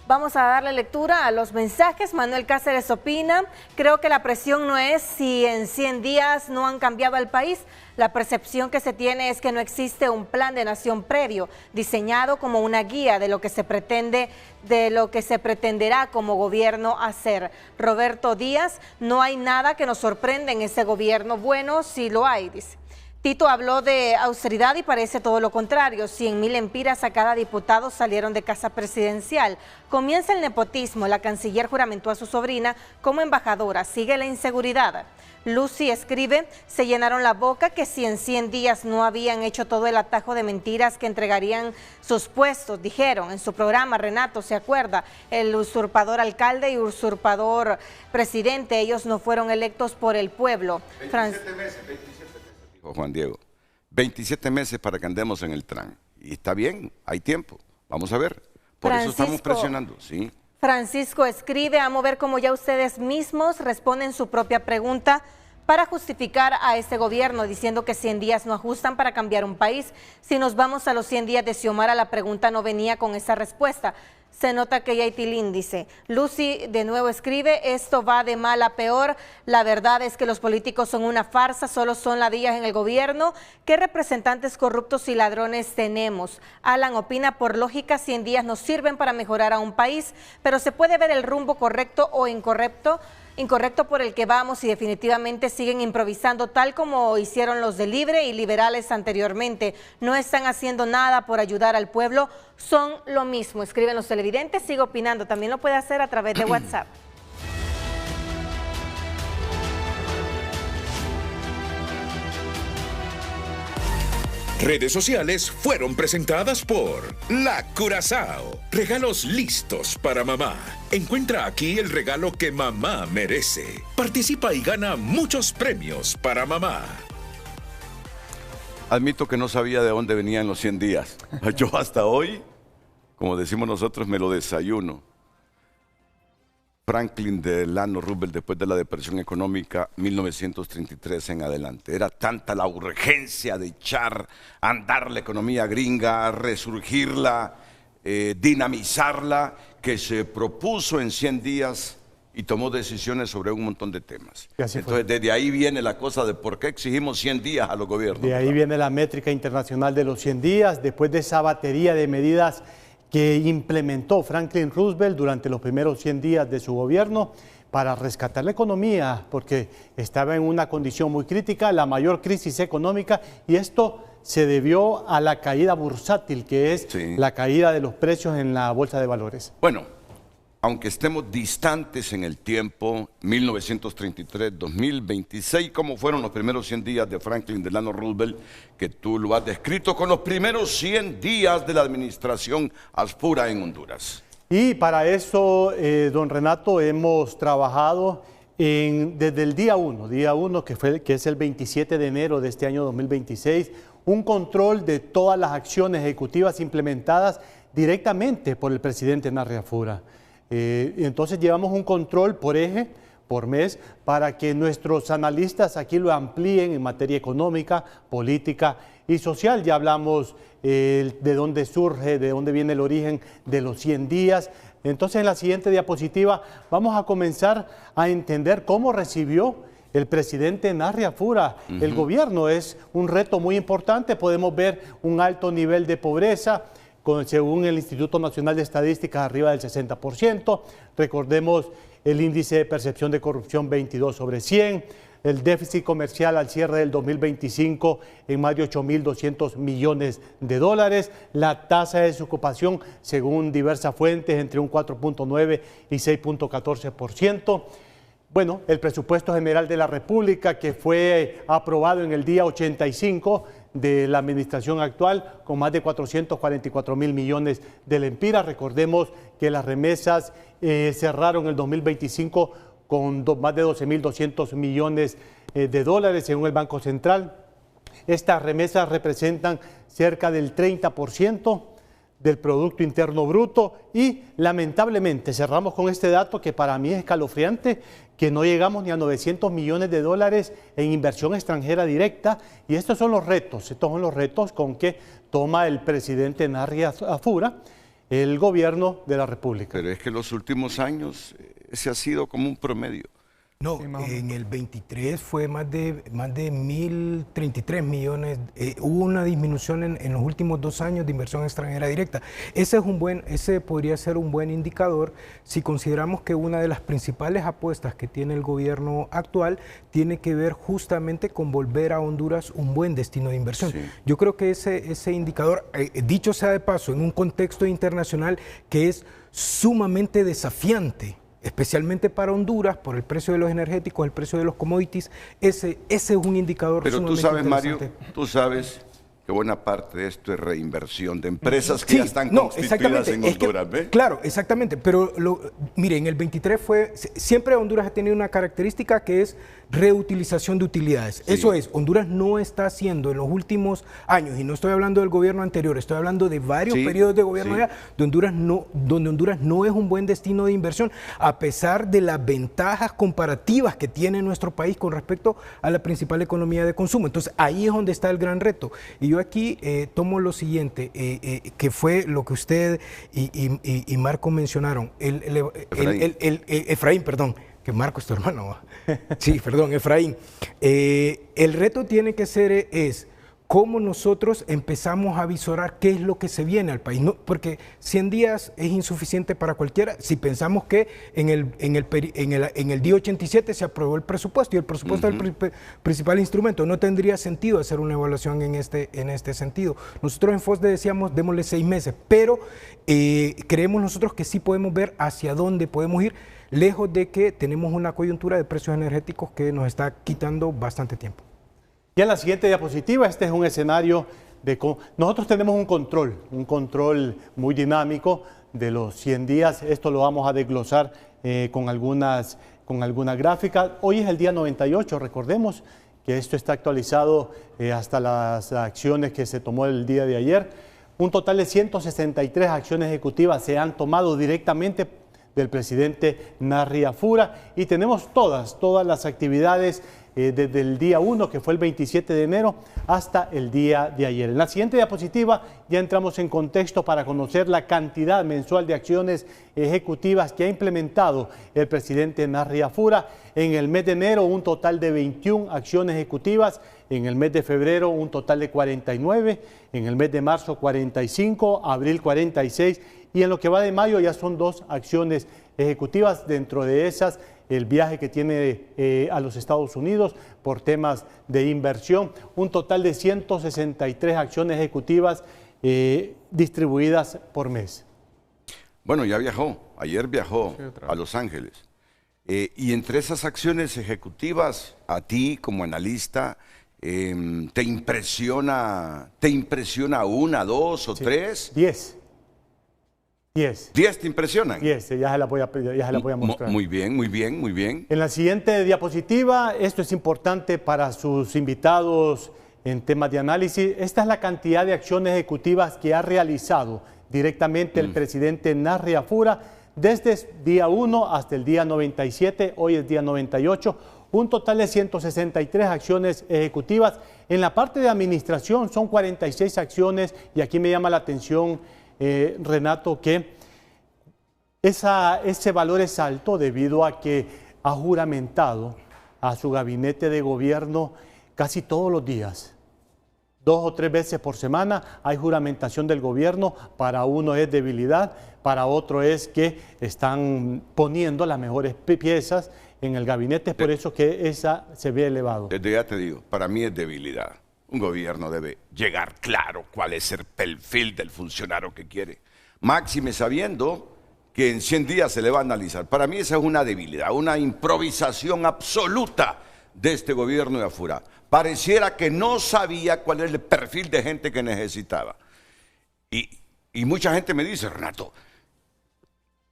[SPEAKER 8] Vamos a darle lectura a los mensajes. Manuel Cáceres opina: creo que la presión no es si en 100 días no han cambiado el país. La percepción que se tiene es que no existe un plan de nación previo, diseñado como una guía de lo que se pretende, de lo que se pretenderá como gobierno hacer. Roberto Díaz: no hay nada que nos sorprenda en ese gobierno. Bueno, sí lo hay, dice. Tito habló de austeridad y parece todo lo contrario. 100.000 empiras a cada diputado salieron de casa presidencial. Comienza el nepotismo. La canciller juramentó a su sobrina como embajadora. Sigue la inseguridad. Lucy escribe: se llenaron la boca que si en 100 días no habían hecho todo el atajo de mentiras que entregarían sus puestos. Dijeron en su programa, Renato se acuerda, el usurpador alcalde y usurpador presidente, ellos no fueron electos por el pueblo.
[SPEAKER 2] 27 meses. Juan Diego, 27 meses para que andemos en el tren. Y está bien, hay tiempo. Vamos a ver. Por eso estamos presionando. Sí.
[SPEAKER 8] Francisco escribe: amo ver cómo ya ustedes mismos responden su propia pregunta para justificar a este gobierno, diciendo que 100 días no ajustan para cambiar un país. Si nos vamos a los 100 días de Xiomara, la pregunta no venía con esa respuesta. Se nota que ya hay tilín, dice. Lucy de nuevo escribe: esto va de mal a peor. La verdad es que los políticos son una farsa, solo son ladillas en el gobierno. ¿Qué representantes corruptos y ladrones tenemos? Alan opina: por lógica 100 días no sirven para mejorar a un país, pero se puede ver el rumbo correcto o incorrecto por el que vamos y definitivamente siguen improvisando tal como hicieron los de Libre y Liberales anteriormente. No están haciendo nada por ayudar al pueblo, son lo mismo. Escriben los televidentes, sigo opinando. También lo puede hacer a través de WhatsApp.
[SPEAKER 1] Redes sociales fueron presentadas por La Curazao. Regalos listos para mamá. Encuentra aquí el regalo que mamá merece. Participa y gana muchos premios para mamá.
[SPEAKER 2] Admito que no sabía de dónde venían los 100 días. Yo hasta hoy, como decimos nosotros, me lo desayuno. Franklin Delano Roosevelt después de la depresión económica 1933 en adelante. Era tanta la urgencia de echar a andar la economía gringa, resurgirla, dinamizarla, que se propuso en 100 días y tomó decisiones sobre un montón de temas. Entonces, desde ahí viene la cosa de por qué exigimos 100 días a los gobiernos.
[SPEAKER 7] De ahí viene la métrica internacional de los 100 días, después de esa batería de medidas que implementó Franklin Roosevelt durante los primeros 100 días de su gobierno para rescatar la economía, porque estaba en una condición muy crítica, la mayor crisis económica, y esto se debió a la caída bursátil, que es la caída de los precios en la bolsa de valores.
[SPEAKER 2] Bueno, aunque estemos distantes en el tiempo, 1933, 2026, ¿cómo fueron los primeros 100 días de Franklin Delano Roosevelt? Que tú lo has descrito con los primeros 100 días de la administración Aspura en Honduras.
[SPEAKER 7] Y para eso, don Renato, hemos trabajado desde el día 1, que es el 27 de enero de este año 2026, un control de todas las acciones ejecutivas implementadas directamente por el presidente Narria Fura. Entonces llevamos un control por eje, por mes, para que nuestros analistas aquí lo amplíen en materia económica, política y social. Ya hablamos de dónde surge, de dónde viene el origen de los 100 días. Entonces en la siguiente diapositiva vamos a comenzar a entender cómo recibió el presidente Narria Fura el gobierno. Es un reto muy importante, podemos ver un alto nivel de pobreza, según el Instituto Nacional de Estadísticas, arriba del 60%. Recordemos el índice de percepción de corrupción 22 sobre 100, el déficit comercial al cierre del 2025 en más de 8.200 millones de dólares, la tasa de desocupación, según diversas fuentes, entre un 4.9 y 6.14%. Bueno, el presupuesto general de la República, que fue aprobado en el día 85 de la administración actual, con más de 444.000 millones de lempiras. Recordemos que las remesas cerraron el 2025 con más de 12.200 millones de dólares, según el Banco Central. Estas remesas representan cerca del 30% del Producto Interno Bruto y lamentablemente cerramos con este dato que para mí es escalofriante, que no llegamos ni a 900 millones de dólares en inversión extranjera directa, y estos son los retos con que toma el presidente Narria Fura el gobierno de la República.
[SPEAKER 2] Pero es que en los últimos años ese ha sido como un promedio.
[SPEAKER 4] No, en el 23 fue más de 1.033 millones. Hubo una disminución en los últimos 2 años de inversión extranjera directa. Ese podría ser un buen indicador si consideramos que una de las principales apuestas que tiene el gobierno actual tiene que ver justamente con volver a Honduras un buen destino de inversión. Sí. Yo creo que ese indicador, dicho sea de paso, en un contexto internacional que es sumamente desafiante, especialmente para Honduras, por el precio de los energéticos, el precio de los commodities, ese es un indicador.
[SPEAKER 2] Pero tú sabes, Mario, tú sabes que buena parte de esto es reinversión de empresas que ya están constituidas en Honduras, ¿ves?
[SPEAKER 4] Claro, exactamente, pero mire, en el 23 siempre Honduras ha tenido una característica que es reutilización de utilidades. Sí. Eso es, Honduras no está haciendo en los últimos años, y no estoy hablando del gobierno anterior, estoy hablando de varios periodos de gobierno allá, donde Honduras no es un buen destino de inversión, a pesar de las ventajas comparativas que tiene nuestro país con respecto a la principal economía de consumo. Entonces, ahí es donde está el gran reto. Y yo aquí tomo lo siguiente, que fue lo que usted y Marco mencionaron, Efraín, perdón, que Marco es tu hermano. Sí, perdón, Efraín. El reto tiene que ser cómo nosotros empezamos a visorar qué es lo que se viene al país. No, porque 100 días es insuficiente para cualquiera si pensamos que en el día 87 se aprobó el presupuesto, y el presupuesto es el principal instrumento. No tendría sentido hacer una evaluación en este sentido. Nosotros en FOSDE decíamos, démosle 6 meses, pero creemos nosotros que sí podemos ver hacia dónde podemos ir, lejos de que tenemos una coyuntura de precios energéticos que nos está quitando bastante tiempo.
[SPEAKER 7] Y en la siguiente diapositiva, este es un escenario de cómo nosotros tenemos un control muy dinámico de los 100 días. Esto lo vamos a desglosar con algunas gráficas. Hoy es el día 98, recordemos que esto está actualizado hasta las acciones que se tomó el día de ayer. Un total de 163 acciones ejecutivas se han tomado directamente del presidente Narri Afura, y tenemos todas las actividades desde el día 1, que fue el 27 de enero, hasta el día de ayer. En la siguiente diapositiva ya entramos en contexto para conocer la cantidad mensual de acciones ejecutivas que ha implementado el presidente Narri Afura. En el mes de enero un total de 21 acciones ejecutivas, en el mes de febrero un total de 49, en el mes de marzo 45, abril 46, y en lo que va de mayo ya son 2 acciones ejecutivas. Dentro de esas, el viaje que tiene a los Estados Unidos por temas de inversión, un total de 163 acciones ejecutivas distribuidas por mes.
[SPEAKER 2] Bueno, ya viajó, ayer viajó a Los Ángeles. Y entre esas acciones ejecutivas, a ti como analista, ¿te impresiona una, 2 o 3?
[SPEAKER 7] 10. 10
[SPEAKER 2] te impresionan.
[SPEAKER 7] 10, ya se la voy a mostrar.
[SPEAKER 2] Muy bien, muy bien, muy bien.
[SPEAKER 7] En la siguiente diapositiva, esto es importante para sus invitados en temas de análisis. Esta es la cantidad de acciones ejecutivas que ha realizado directamente el presidente Narri Afura desde el día 1 hasta el día 97, hoy es día 98, un total de 163 acciones ejecutivas. En la parte de administración son 46 acciones, y aquí me llama la atención, Renato, que ese valor es alto debido a que ha juramentado a su gabinete de gobierno casi todos los días. 2 o 3 veces por semana hay juramentación del gobierno. Para uno es debilidad, para otro es que están poniendo las mejores piezas en el gabinete, es por eso que esa se ve elevado.
[SPEAKER 2] Desde ya te digo, para mí es debilidad. Un gobierno debe llegar claro cuál es el perfil del funcionario que quiere. Máxime sabiendo que en 100 días se le va a analizar. Para mí esa es una debilidad, una improvisación absoluta de este gobierno de Afura. Pareciera que no sabía cuál es el perfil de gente que necesitaba. Y mucha gente me dice, Renato,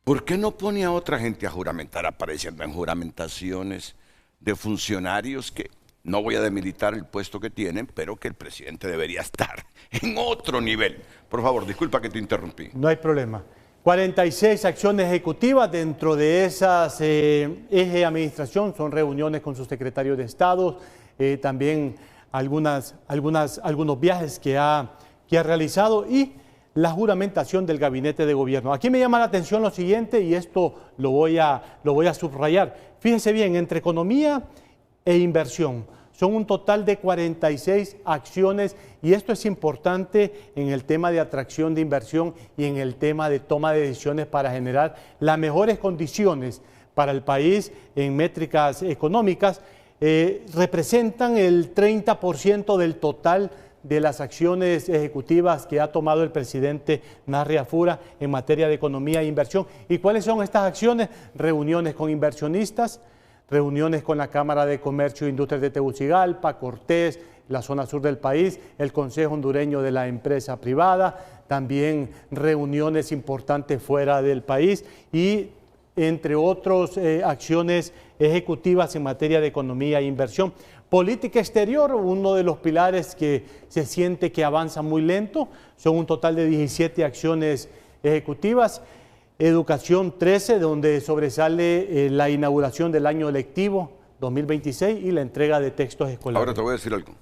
[SPEAKER 2] ¿por qué no pone a otra gente a juramentar, apareciendo en juramentaciones de funcionarios que... No voy a demilitar el puesto que tienen, pero que el presidente debería estar en otro nivel? Por favor, disculpa que te interrumpí.
[SPEAKER 7] No hay problema. 46 acciones ejecutivas, dentro de esas eje de administración son reuniones con sus secretarios de Estado, también algunos viajes que ha realizado y la juramentación del gabinete de gobierno. Aquí me llama la atención lo siguiente, y esto lo voy a subrayar. Fíjese bien, entre economía e inversión son un total de 46 acciones, y esto es importante en el tema de atracción de inversión y en el tema de toma de decisiones para generar las mejores condiciones para el país en métricas económicas. Representan el 30% del total de las acciones ejecutivas que ha tomado el presidente Narri Afura en materia de economía e inversión. ¿Y cuáles son estas acciones? Reuniones con inversionistas, reuniones con la Cámara de Comercio e Industrias de Tegucigalpa, Cortés, la zona sur del país, el Consejo Hondureño de la Empresa Privada, también reuniones importantes fuera del país y entre otras acciones ejecutivas en materia de economía e inversión. Política exterior, uno de los pilares que se siente que avanza muy lento, son un total de 17 acciones ejecutivas. Educación 13, donde sobresale la inauguración del año lectivo 2026 y la entrega de textos escolares.
[SPEAKER 2] Ahora te voy a decir algo.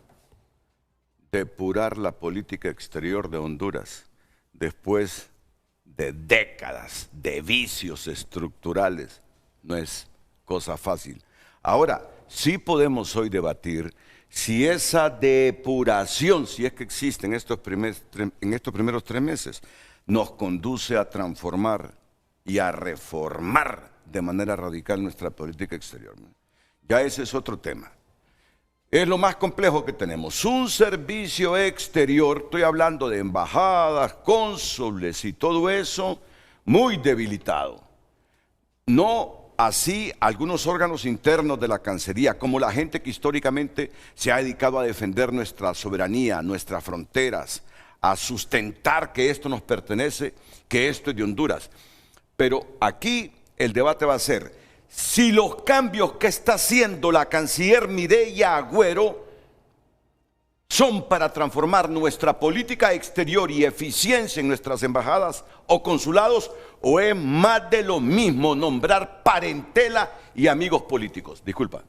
[SPEAKER 2] Depurar la política exterior de Honduras después de décadas de vicios estructurales no es cosa fácil. Ahora, sí podemos hoy debatir si esa depuración, si es que existe en estos primeros 3 meses, nos conduce a transformar y a reformar de manera radical nuestra política exterior. Ya ese es otro tema. Es lo más complejo que tenemos. Un servicio exterior, estoy hablando de embajadas, cónsules y todo eso, muy debilitado. No así algunos órganos internos de la Cancillería, como la gente que históricamente se ha dedicado a defender nuestra soberanía, nuestras fronteras, a sustentar que esto nos pertenece, que esto es de Honduras. Pero aquí el debate va a ser si los cambios que está haciendo la canciller Mireya Agüero son para transformar nuestra política exterior y eficiencia en nuestras embajadas o consulados, o es más de lo mismo nombrar parentela y amigos políticos? Disculpa.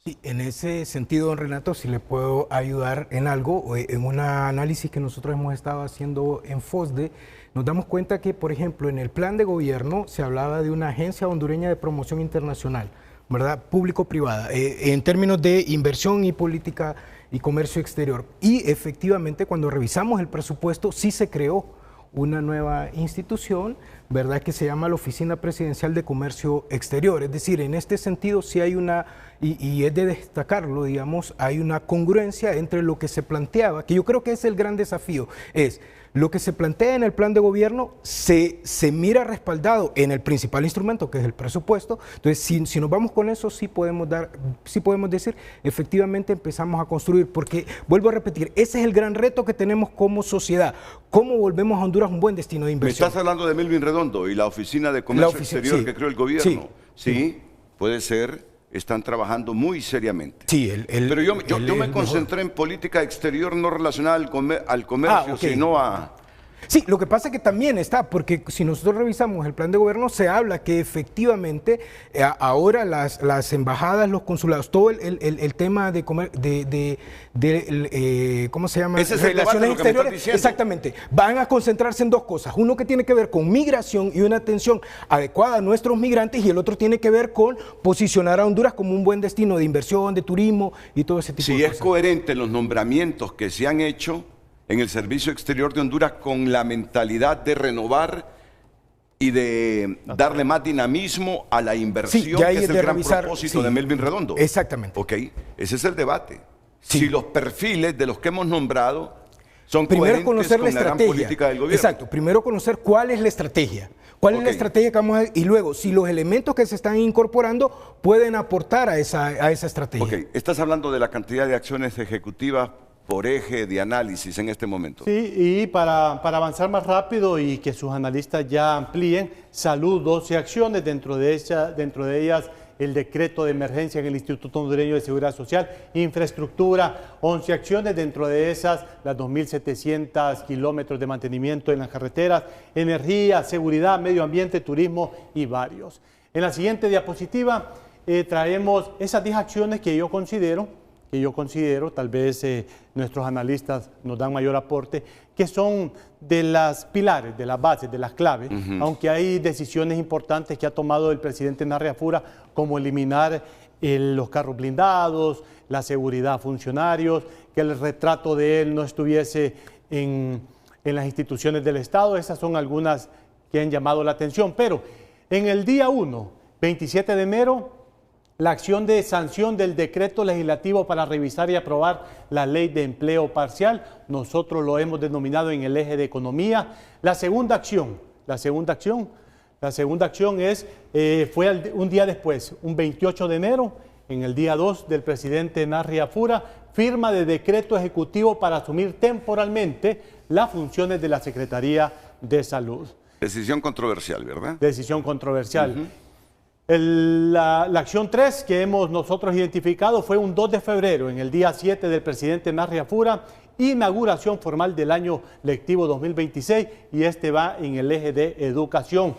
[SPEAKER 4] Sí, en ese sentido, don Renato, si le puedo ayudar en algo, en un análisis que nosotros hemos estado haciendo en FOSDE, nos damos cuenta que, por ejemplo, en el plan de gobierno se hablaba de una agencia hondureña de promoción internacional, ¿verdad? Público-privada, en términos de inversión y política y comercio exterior. Y efectivamente, cuando revisamos el presupuesto, sí se creó una nueva institución, ¿verdad?, que se llama la Oficina Presidencial de Comercio Exterior. Es decir, en este sentido sí hay una, y es de destacarlo, digamos, hay una congruencia entre lo que se planteaba, que yo creo que es el gran desafío, es lo que se plantea en el plan de gobierno se mira respaldado en el principal instrumento, que es el presupuesto. Entonces, si nos vamos con eso, sí podemos decir, efectivamente empezamos a construir, porque, vuelvo a repetir, ese es el gran reto que tenemos como sociedad. ¿Cómo volvemos a Honduras un buen destino de inversión?
[SPEAKER 2] Me estás hablando de Melvin Redondo y la Oficina de Comercio Exterior, sí, que creó el gobierno. Sí, puede ser. Están trabajando muy seriamente.
[SPEAKER 4] Sí,
[SPEAKER 2] pero yo me concentré en política exterior no relacionada al comercio, sino a...
[SPEAKER 4] Sí, lo que pasa es que también está, porque si nosotros revisamos el plan de gobierno, se habla que efectivamente ahora las embajadas, los consulados, todo el tema de ¿cómo se llama?
[SPEAKER 2] Ese es el debate, lo que me estás diciendo.
[SPEAKER 4] Exactamente, van a concentrarse en dos cosas, uno que tiene que ver con migración y una atención adecuada a nuestros migrantes, y el otro tiene que ver con posicionar a Honduras como un buen destino de inversión, de turismo y todo ese tipo de cosas.
[SPEAKER 2] Si es coherente los nombramientos que se han hecho en el Servicio Exterior de Honduras con la mentalidad de renovar y de darle más dinamismo a la inversión, que es el gran propósito de Melvin Redondo.
[SPEAKER 4] Exactamente.
[SPEAKER 2] Ok, ese es el debate.
[SPEAKER 4] Sí.
[SPEAKER 2] Si los perfiles de los que hemos nombrado son
[SPEAKER 4] primero
[SPEAKER 2] coherentes
[SPEAKER 4] conocer
[SPEAKER 2] con
[SPEAKER 4] la
[SPEAKER 2] gran política del gobierno.
[SPEAKER 4] Exacto, primero conocer cuál es la estrategia. ¿Cuál es la estrategia que vamos a...? Y luego, si los elementos que se están incorporando pueden aportar a esa estrategia.
[SPEAKER 2] Ok, estás hablando de la cantidad de acciones ejecutivas por eje de análisis en este momento.
[SPEAKER 7] Sí, y para avanzar más rápido y que sus analistas ya amplíen, salud, 12 acciones, dentro de ellas el decreto de emergencia en el Instituto Hondureño de Seguridad Social, infraestructura, 11 acciones, dentro de esas las 2.700 kilómetros de mantenimiento en las carreteras, energía, seguridad, medio ambiente, turismo y varios. En la siguiente diapositiva traemos esas 10 acciones que yo considero, tal vez nuestros analistas nos dan mayor aporte, que son de las pilares, de las bases, de las claves, aunque hay decisiones importantes que ha tomado el presidente Narria Fura, como eliminar los carros blindados, la seguridad a funcionarios, que el retrato de él no estuviese en las instituciones del Estado. Esas son algunas que han llamado la atención, pero en el día 1, 27 de enero, la acción de sanción del decreto legislativo para revisar y aprobar la ley de empleo parcial, nosotros lo hemos denominado en el eje de economía. La segunda acción fue un día después, un 28 de enero, en el día 2 del presidente Narria Fura, firma de decreto ejecutivo para asumir temporalmente las funciones de la Secretaría de Salud.
[SPEAKER 2] Decisión controversial, ¿verdad?
[SPEAKER 7] Decisión controversial. La acción 3 que hemos nosotros identificado fue un 2 de febrero, en el día 7 del presidente Narria Fura, inauguración formal del año lectivo 2026, y este va en el eje de educación.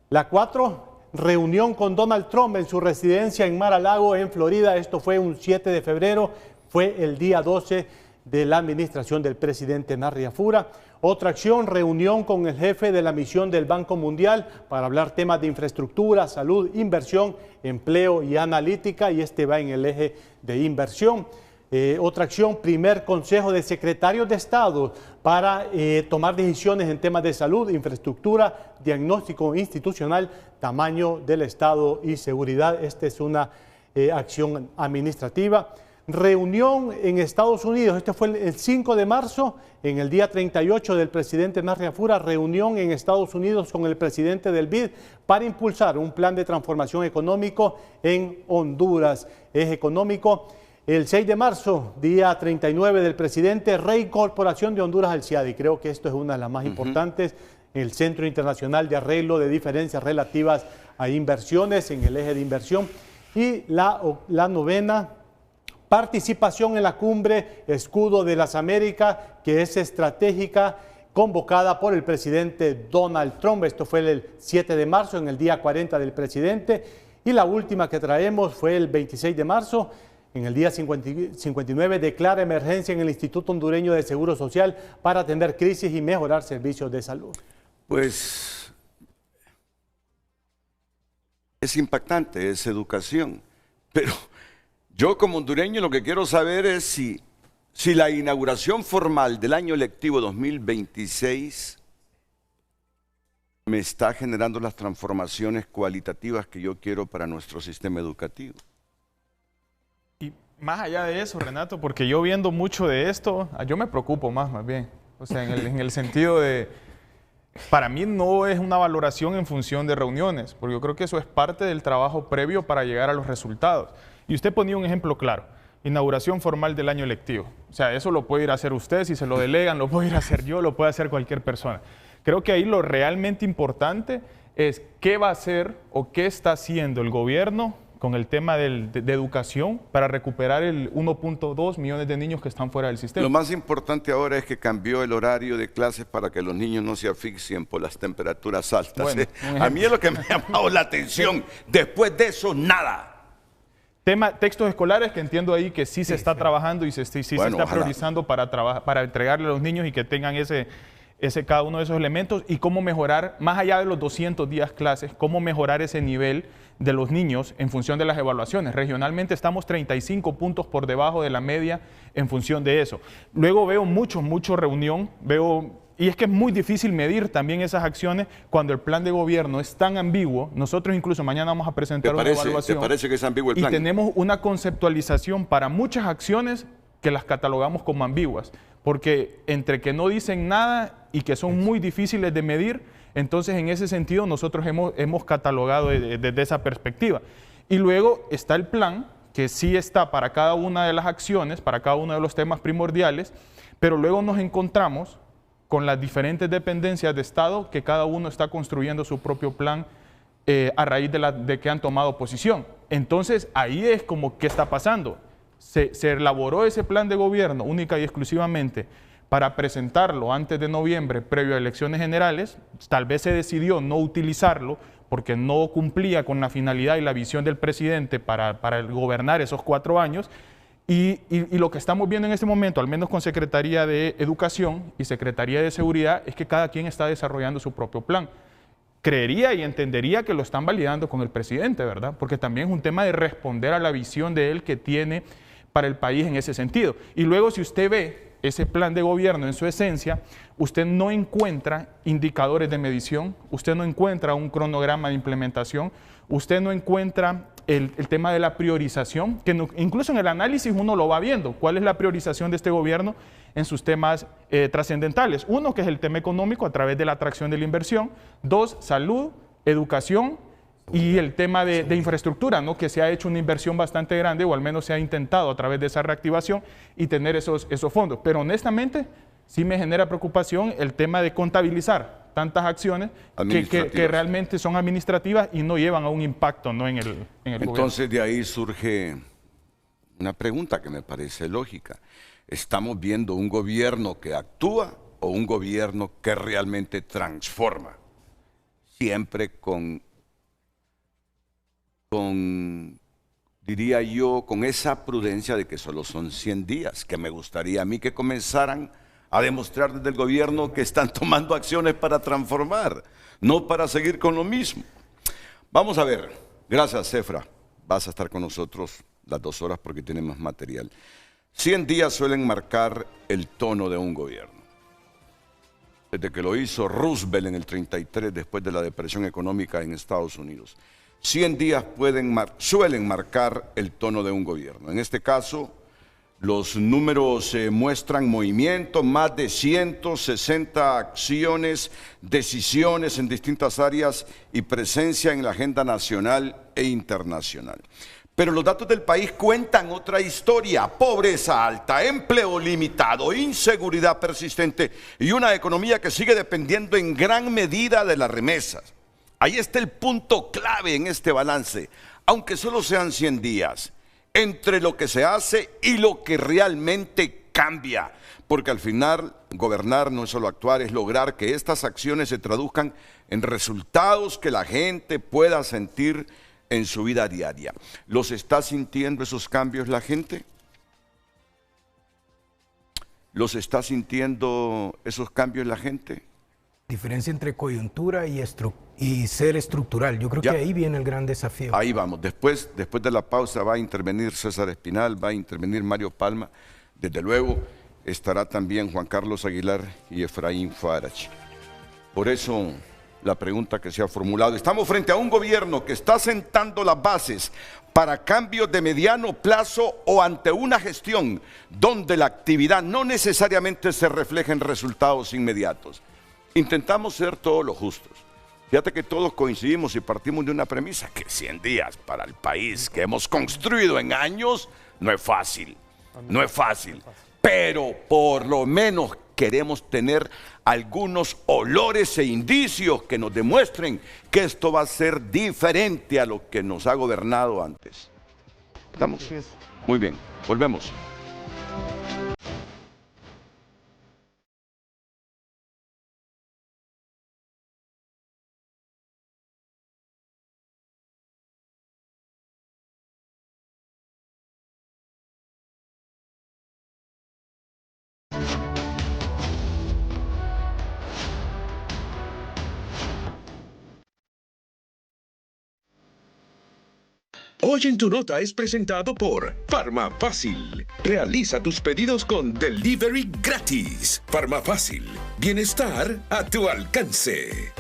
[SPEAKER 7] La 4, reunión con Donald Trump en su residencia en Mar-a-Lago, en Florida. Esto fue un 7 de febrero, fue el día 12 de la administración del presidente Narria Fura. Otra acción, reunión con el jefe de la misión del Banco Mundial para hablar temas de infraestructura, salud, inversión, empleo y analítica, y este va en el eje de inversión. Otra acción, primer consejo de secretarios de Estado para tomar decisiones en temas de salud, infraestructura, diagnóstico institucional, tamaño del Estado y seguridad. Esta es una acción administrativa. Reunión en Estados Unidos, este fue el 5 de marzo, en el día 38 del presidente Narria Fura, reunión en Estados Unidos con el presidente del BID para impulsar un plan de transformación económico en Honduras. Eje económico. El 6 de marzo, día 39 del presidente, reincorporación de Honduras al CIADI. Creo que esto es una de las más importantes, el Centro Internacional de Arreglo de Diferencias Relativas a Inversiones, en el eje de inversión. Y la novena, participación en la cumbre Escudo de las Américas, que es estratégica, convocada por el presidente Donald Trump. Esto fue el 7 de marzo, en el día 40 del presidente. Y la última que traemos fue el 26 de marzo, en el día 59, declara emergencia en el Instituto Hondureño de Seguro Social para atender crisis y mejorar servicios de salud.
[SPEAKER 2] Pues es impactante, es educación, pero yo como hondureño lo que quiero saber es si la inauguración formal del año lectivo 2026 me está generando las transformaciones cualitativas que yo quiero para nuestro sistema educativo.
[SPEAKER 3] Y más allá de eso, Renato, porque yo viendo mucho de esto, yo me preocupo más bien. O sea, en el sentido de, para mí no es una valoración en función de reuniones, porque yo creo que eso es parte del trabajo previo para llegar a los resultados. Y usted ponía un ejemplo claro, inauguración formal del año lectivo. O sea, eso lo puede ir a hacer usted, si se lo delegan, lo puedo ir a hacer yo, lo puede hacer cualquier persona. Creo que ahí lo realmente importante es qué va a hacer o qué está haciendo el gobierno con el tema de educación para recuperar el 1.2 millones de niños que están fuera del sistema.
[SPEAKER 2] Lo más importante ahora es que cambió el horario de clases para que los niños no se asfixien por las temperaturas altas.
[SPEAKER 3] Bueno,
[SPEAKER 2] a mí es lo que me ha llamado la atención. Después de eso, nada.
[SPEAKER 3] Tema textos escolares, que entiendo ahí que sí se está trabajando y se está priorizando para entregarle a los niños y que tengan cada uno de esos elementos, y cómo mejorar, más allá de los 200 días clases, cómo mejorar ese nivel de los niños en función de las evaluaciones. Regionalmente estamos 35 puntos por debajo de la media en función de eso. Luego veo mucho reunión, y es que es muy difícil medir también esas acciones cuando el plan de gobierno es tan ambiguo. Nosotros incluso mañana vamos a presentar una evaluación.
[SPEAKER 2] ¿Te parece que es ambiguo el plan?
[SPEAKER 3] Y tenemos una conceptualización para muchas acciones que las catalogamos como ambiguas, porque entre que no dicen nada y que son muy difíciles de medir, entonces en ese sentido nosotros hemos catalogado desde esa perspectiva. Y luego está el plan, que sí está para cada una de las acciones, para cada uno de los temas primordiales, pero luego nos encontramos con las diferentes dependencias de Estado que cada uno está construyendo su propio plan a raíz de que han tomado posición. Entonces ahí es como, ¿qué está pasando? Se elaboró ese plan de gobierno única y exclusivamente para presentarlo antes de noviembre, previo a elecciones generales. Tal vez se decidió no utilizarlo porque no cumplía con la finalidad y la visión del presidente para gobernar esos 4 años. Y lo que estamos viendo en este momento, al menos con Secretaría de Educación y Secretaría de Seguridad, es que cada quien está desarrollando su propio plan. Creería y entendería que lo están validando con el presidente, ¿verdad? Porque también es un tema de responder a la visión de él que tiene para el país en ese sentido. Y luego, si usted ve ese plan de gobierno en su esencia, usted no encuentra indicadores de medición, usted no encuentra un cronograma de implementación, usted no encuentra el tema de la priorización, que incluso en el análisis uno lo va viendo. ¿Cuál es la priorización de este gobierno en sus temas trascendentales? 1, que es el tema económico a través de la atracción de la inversión. 2, salud, educación y el tema de infraestructura, ¿no? Que se ha hecho una inversión bastante grande, o al menos se ha intentado a través de esa reactivación y tener esos fondos. Pero honestamente sí me genera preocupación el tema de contabilizar tantas acciones que realmente son administrativas y no llevan a un impacto, ¿no? en el gobierno.
[SPEAKER 2] Entonces de ahí surge una pregunta que me parece lógica. ¿Estamos viendo un gobierno que actúa o un gobierno que realmente transforma? Siempre diría yo, con esa prudencia de que solo son 100 días, que me gustaría a mí que comenzaran a demostrar desde el gobierno que están tomando acciones para transformar, no para seguir con lo mismo. Vamos a ver. Gracias, Cefra. Vas a estar con nosotros las 2 horas porque tenemos material. 100 días suelen marcar el tono de un gobierno. Desde que lo hizo Roosevelt en el 33, después de la depresión económica en Estados Unidos. 100 días suelen marcar el tono de un gobierno. En este caso, los números muestran movimiento, más de 160 acciones, decisiones en distintas áreas y presencia en la agenda nacional e internacional. Pero los datos del país cuentan otra historia: pobreza alta, empleo limitado, inseguridad persistente y una economía que sigue dependiendo en gran medida de las remesas. Ahí está el punto clave en este balance. Aunque solo sean 100 días, entre lo que se hace y lo que realmente cambia. Porque al final, gobernar no es solo actuar, es lograr que estas acciones se traduzcan en resultados que la gente pueda sentir en su vida diaria. ¿Los está sintiendo esos cambios la gente? ¿Los está sintiendo esos cambios la gente?
[SPEAKER 4] Diferencia entre coyuntura y ser estructural. Yo creo que ahí viene el gran desafío.
[SPEAKER 2] Ahí vamos. Después de la pausa va a intervenir César Espinal, va a intervenir Mario Palma. Desde luego estará también Juan Carlos Aguilar y Efraín Farach. Por eso la pregunta que se ha formulado. Estamos frente a un gobierno que está sentando las bases para cambios de mediano plazo o ante una gestión donde la actividad no necesariamente se refleja en resultados inmediatos. Intentamos ser todos los justos. Fíjate que todos coincidimos y partimos de una premisa, que 100 días para el país que hemos construido en años no es fácil, no es fácil, pero por lo menos queremos tener algunos olores e indicios que nos demuestren que esto va a ser diferente a lo que nos ha gobernado antes. ¿Estamos? Muy bien, volvemos.
[SPEAKER 1] Hoy en tu nota es presentado por Farmafácil. Realiza tus pedidos con delivery gratis. Farmafácil. Bienestar a tu alcance.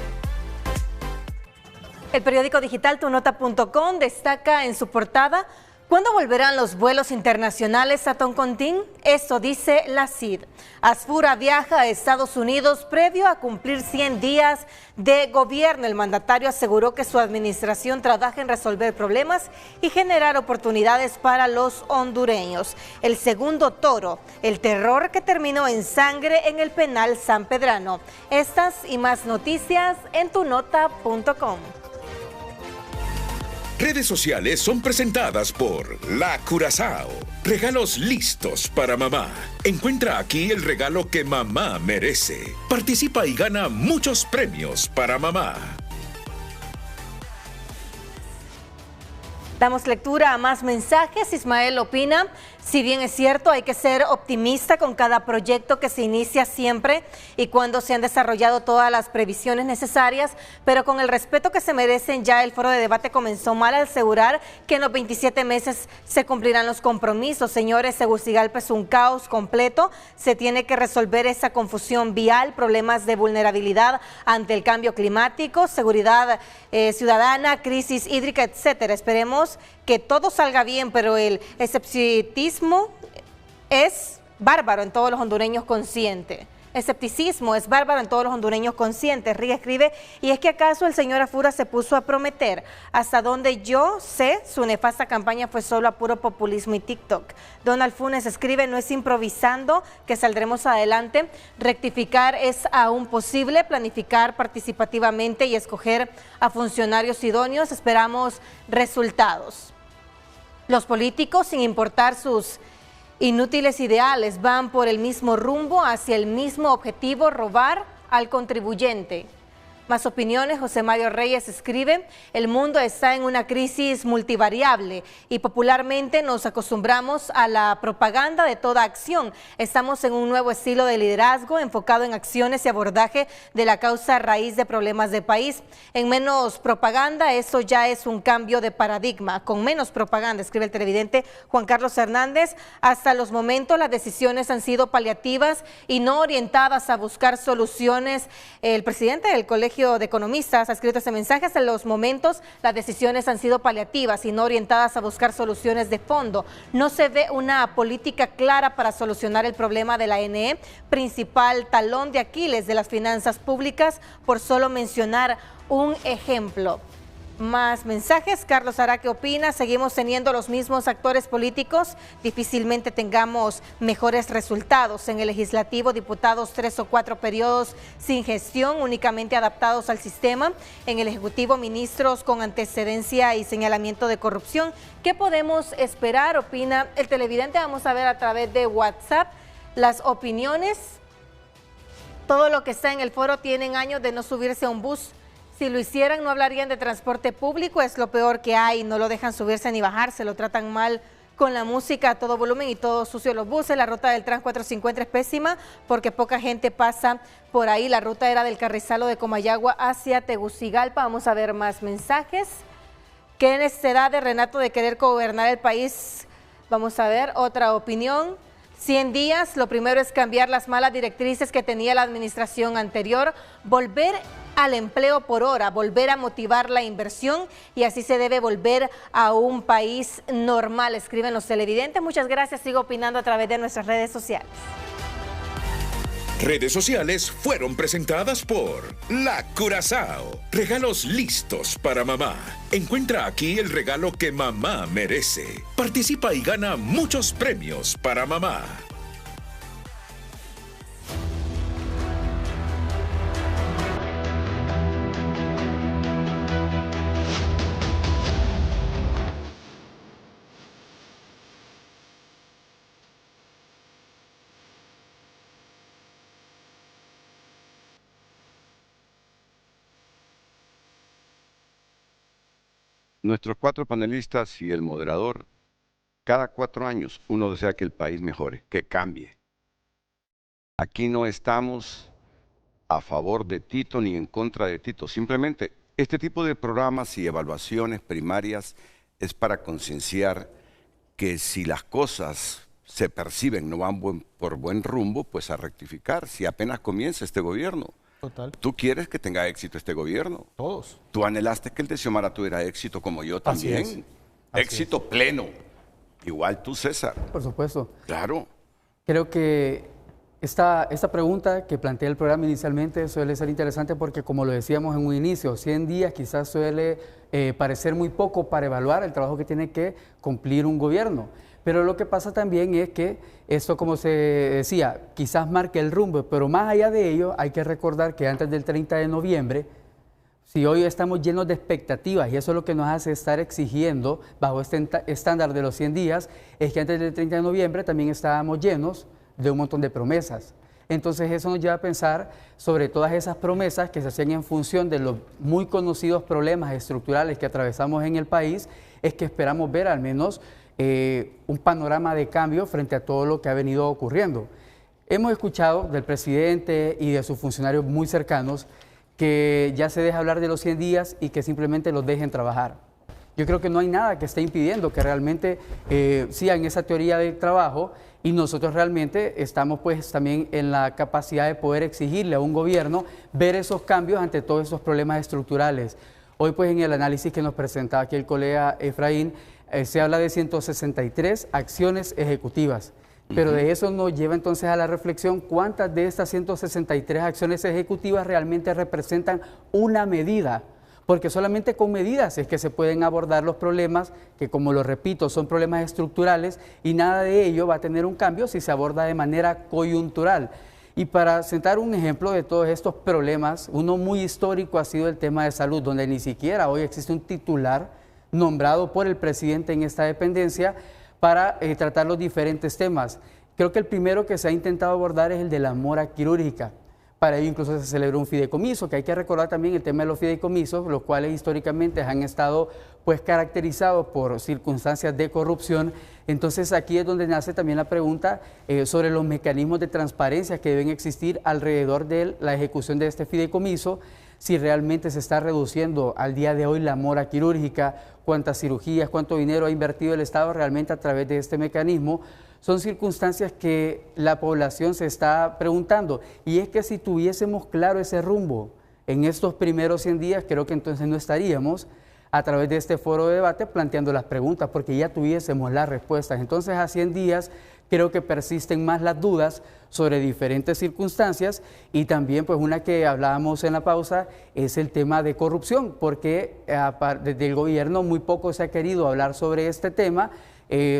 [SPEAKER 8] El periódico digital tunota.com destaca en su portada: ¿cuándo volverán los vuelos internacionales a Toncontín? Eso dice la CID. Asfura viaja a Estados Unidos previo a cumplir 100 días de gobierno. El mandatario aseguró que su administración trabaja en resolver problemas y generar oportunidades para los hondureños. El segundo toro, el terror que terminó en sangre en el penal sanpedrano. Estas y más noticias en tunota.com.
[SPEAKER 1] Redes sociales son presentadas por La Curazao. Regalos listos para mamá. Encuentra aquí el regalo que mamá merece. Participa y gana muchos premios para mamá.
[SPEAKER 8] Damos lectura a más mensajes. Ismael opina: si bien es cierto, hay que ser optimista con cada proyecto que se inicia siempre y cuando se han desarrollado todas las previsiones necesarias, pero con el respeto que se merecen. Ya el foro de debate comenzó mal al asegurar que en los 27 meses se cumplirán los compromisos. Señores, Tegucigalpa es un caos completo. Se tiene que resolver esa confusión vial, problemas de vulnerabilidad ante el cambio climático, seguridad ciudadana, crisis hídrica, etcétera. Esperemos que todo salga bien, pero el escepticismo es bárbaro en todos los hondureños conscientes. Escepticismo es bárbaro en todos los hondureños conscientes. Riga escribe: ¿y es que acaso el señor Afura se puso a prometer? Hasta donde yo sé, su nefasta campaña fue solo a puro populismo y TikTok. Donald Funes escribe: no es improvisando que saldremos adelante. Rectificar es aún posible, planificar participativamente y escoger a funcionarios idóneos. Esperamos resultados. Los políticos, sin importar sus inútiles ideales, van por el mismo rumbo, hacia el mismo objetivo: robar al contribuyente. Más opiniones. José Mario Reyes escribe: el mundo está en una crisis multivariable y popularmente nos acostumbramos a la propaganda de toda acción. Estamos en un nuevo estilo de liderazgo enfocado en acciones y abordaje de la causa raíz de problemas del país. En menos propaganda, eso ya es un cambio de paradigma. Con menos propaganda, escribe el televidente Juan Carlos Hernández. Hasta los momentos las decisiones han sido paliativas y no orientadas a buscar soluciones. El presidente del Colegio de Economistas ha escrito ese mensaje: hasta los momentos las decisiones han sido paliativas y no orientadas a buscar soluciones de fondo. No se ve una política clara para solucionar el problema de la NE, principal talón de Aquiles de las finanzas públicas, por solo mencionar un ejemplo. más mensajes. Carlos Araque opina, seguimos teniendo los mismos actores políticos, difícilmente tengamos mejores resultados. En el legislativo, diputados 3 o 4 periodos sin gestión, únicamente adaptados al sistema. En el ejecutivo, ministros con antecedencia y señalamiento de corrupción. ¿Qué podemos esperar? Opina el televidente. Vamos a ver a través de WhatsApp las opiniones. Todo lo que está en el foro tienen años de no subirse a un bus. Si lo hicieran, no hablarían de transporte público, es lo peor que hay, no lo dejan subirse ni bajarse, lo tratan mal con la música a todo volumen y todo sucio los buses. La ruta del Trans 450 es pésima porque poca gente pasa por ahí. La ruta era del Carrizalo de Comayagua hacia Tegucigalpa. Vamos a ver más mensajes. ¿Qué necesidad de Renato de querer gobernar el país? Vamos a ver otra opinión. 100 días, lo primero es cambiar las malas directrices que tenía la administración anterior, volver al empleo por hora, volver a motivar la inversión y así se debe volver a un país normal, escriben los televidentes. Muchas gracias, sigo opinando a través de nuestras redes sociales.
[SPEAKER 1] Redes sociales fueron presentadas por La Curazao. Regalos listos para mamá. Encuentra aquí el regalo que mamá merece. Participa y gana muchos premios para mamá.
[SPEAKER 2] Nuestros 4 panelistas y el moderador, cada 4 años uno desea que el país mejore, que cambie. Aquí no estamos a favor de Tito ni en contra de Tito. Simplemente este tipo de programas y evaluaciones primarias es para concienciar que si las cosas se perciben no van por buen rumbo, pues a rectificar si apenas comienza este gobierno.
[SPEAKER 3] Total.
[SPEAKER 2] Tú quieres que tenga éxito este gobierno.
[SPEAKER 3] Todos.
[SPEAKER 2] Tú anhelaste que el de Xiomara tuviera éxito como yo también. Éxito pleno. Igual tú, César.
[SPEAKER 6] Por supuesto.
[SPEAKER 2] Claro.
[SPEAKER 6] Creo que esta pregunta que plantea el programa inicialmente suele ser interesante porque, como lo decíamos en un inicio, 100 días quizás suele parecer muy poco para evaluar el trabajo que tiene que cumplir un gobierno. Pero lo que pasa también es que esto, como se decía, quizás marque el rumbo, pero más allá de ello hay que recordar que antes del 30 de noviembre, si hoy estamos llenos de expectativas y eso es lo que nos hace estar exigiendo bajo este estándar de los 100 días, es que antes del 30 de noviembre también estábamos llenos de un montón de promesas. Entonces eso nos lleva a pensar sobre todas esas promesas que se hacían en función de los muy conocidos problemas estructurales que atravesamos en el país, es que esperamos ver al menos un panorama de cambio frente a todo lo que ha venido ocurriendo. Hemos escuchado del presidente y de sus funcionarios muy cercanos que ya se deja hablar de los 100 días y que simplemente los dejen trabajar. Yo creo que no hay nada que esté impidiendo que realmente sigan esa teoría del trabajo y nosotros realmente estamos pues también en la capacidad de poder exigirle a un gobierno ver esos cambios ante todos esos problemas estructurales. Hoy pues en el análisis que nos presenta aquí el colega Efraín, se habla de 163 acciones ejecutivas, pero de eso nos lleva entonces a la reflexión cuántas de estas 163 acciones ejecutivas realmente representan una medida, porque solamente con medidas es que se pueden abordar los problemas que, como lo repito, son problemas estructurales y nada de ello va a tener un cambio si se aborda de manera coyuntural. Y para sentar un ejemplo de todos estos problemas, uno muy histórico ha sido el tema de salud, donde ni siquiera hoy existe un titular nombrado por el presidente en esta dependencia para tratar los diferentes temas. Creo que el primero que se ha intentado abordar es el de la mora quirúrgica. Para ello incluso se celebró un fideicomiso, que hay que recordar también el tema de los fideicomisos, los cuales históricamente han estado pues caracterizados por circunstancias de corrupción. Entonces aquí es donde nace también la pregunta sobre los mecanismos de transparencia que deben existir alrededor de la ejecución de este fideicomiso, si realmente se está reduciendo al día de hoy la mora quirúrgica, cuántas cirugías, cuánto dinero ha invertido el Estado realmente a través de este mecanismo. Son circunstancias que la población se está preguntando. Y es que si tuviésemos claro ese rumbo en estos primeros 100 días, creo que entonces no estaríamos a través de este foro de debate planteando las preguntas, porque ya tuviésemos las respuestas. Entonces a 100 días creo que persisten más las dudas sobre diferentes circunstancias, y también pues una que hablábamos en la pausa es el tema de corrupción, porque desde el gobierno muy poco se ha querido hablar sobre este tema,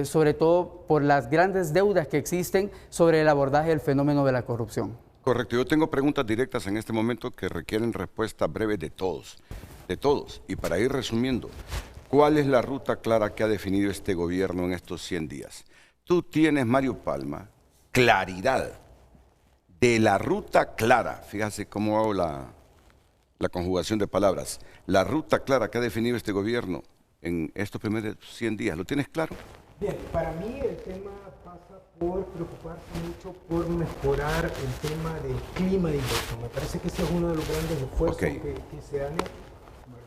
[SPEAKER 6] sobre todo por las grandes deudas que existen sobre el abordaje del fenómeno de la corrupción.
[SPEAKER 2] Correcto, yo tengo preguntas directas en este momento que requieren respuestas breves de todos. Y para ir resumiendo, ¿cuál es la ruta clara que ha definido este gobierno en estos 100 días? Tú tienes, Mario Palma, claridad de la ruta clara. Fíjate cómo hago la conjugación de palabras. La ruta clara que ha definido este gobierno en estos primeros 100 días. ¿Lo tienes claro?
[SPEAKER 4] Bien, para mí el tema pasa por preocuparse mucho por mejorar el tema del clima de inversión. Me parece que ese es uno de los grandes esfuerzos que se han hecho,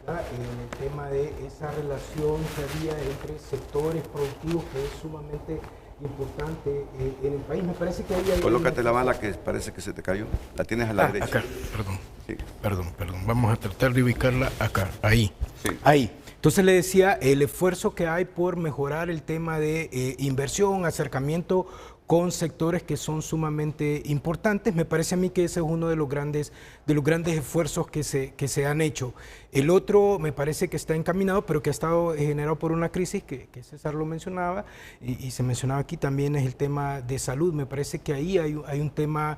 [SPEAKER 4] ¿verdad? En el tema de esa relación que había entre sectores productivos, que es sumamente importante en el país. Me parece que ahí hay...
[SPEAKER 2] Colócate la bala que parece que se te cayó. La tienes a la derecha.
[SPEAKER 4] Acá, perdón.
[SPEAKER 2] Sí.
[SPEAKER 4] Perdón. Vamos a tratar de ubicarla acá, ahí.
[SPEAKER 2] Sí.
[SPEAKER 4] Ahí. Entonces le decía, el esfuerzo que hay por mejorar el tema de inversión, acercamiento con sectores que son sumamente importantes. Me parece a mí que ese es uno de los grandes esfuerzos que se han hecho. El otro me parece que está encaminado, pero que ha estado generado por una crisis que César lo mencionaba y se mencionaba aquí también, es el tema de salud. Me parece que ahí hay un tema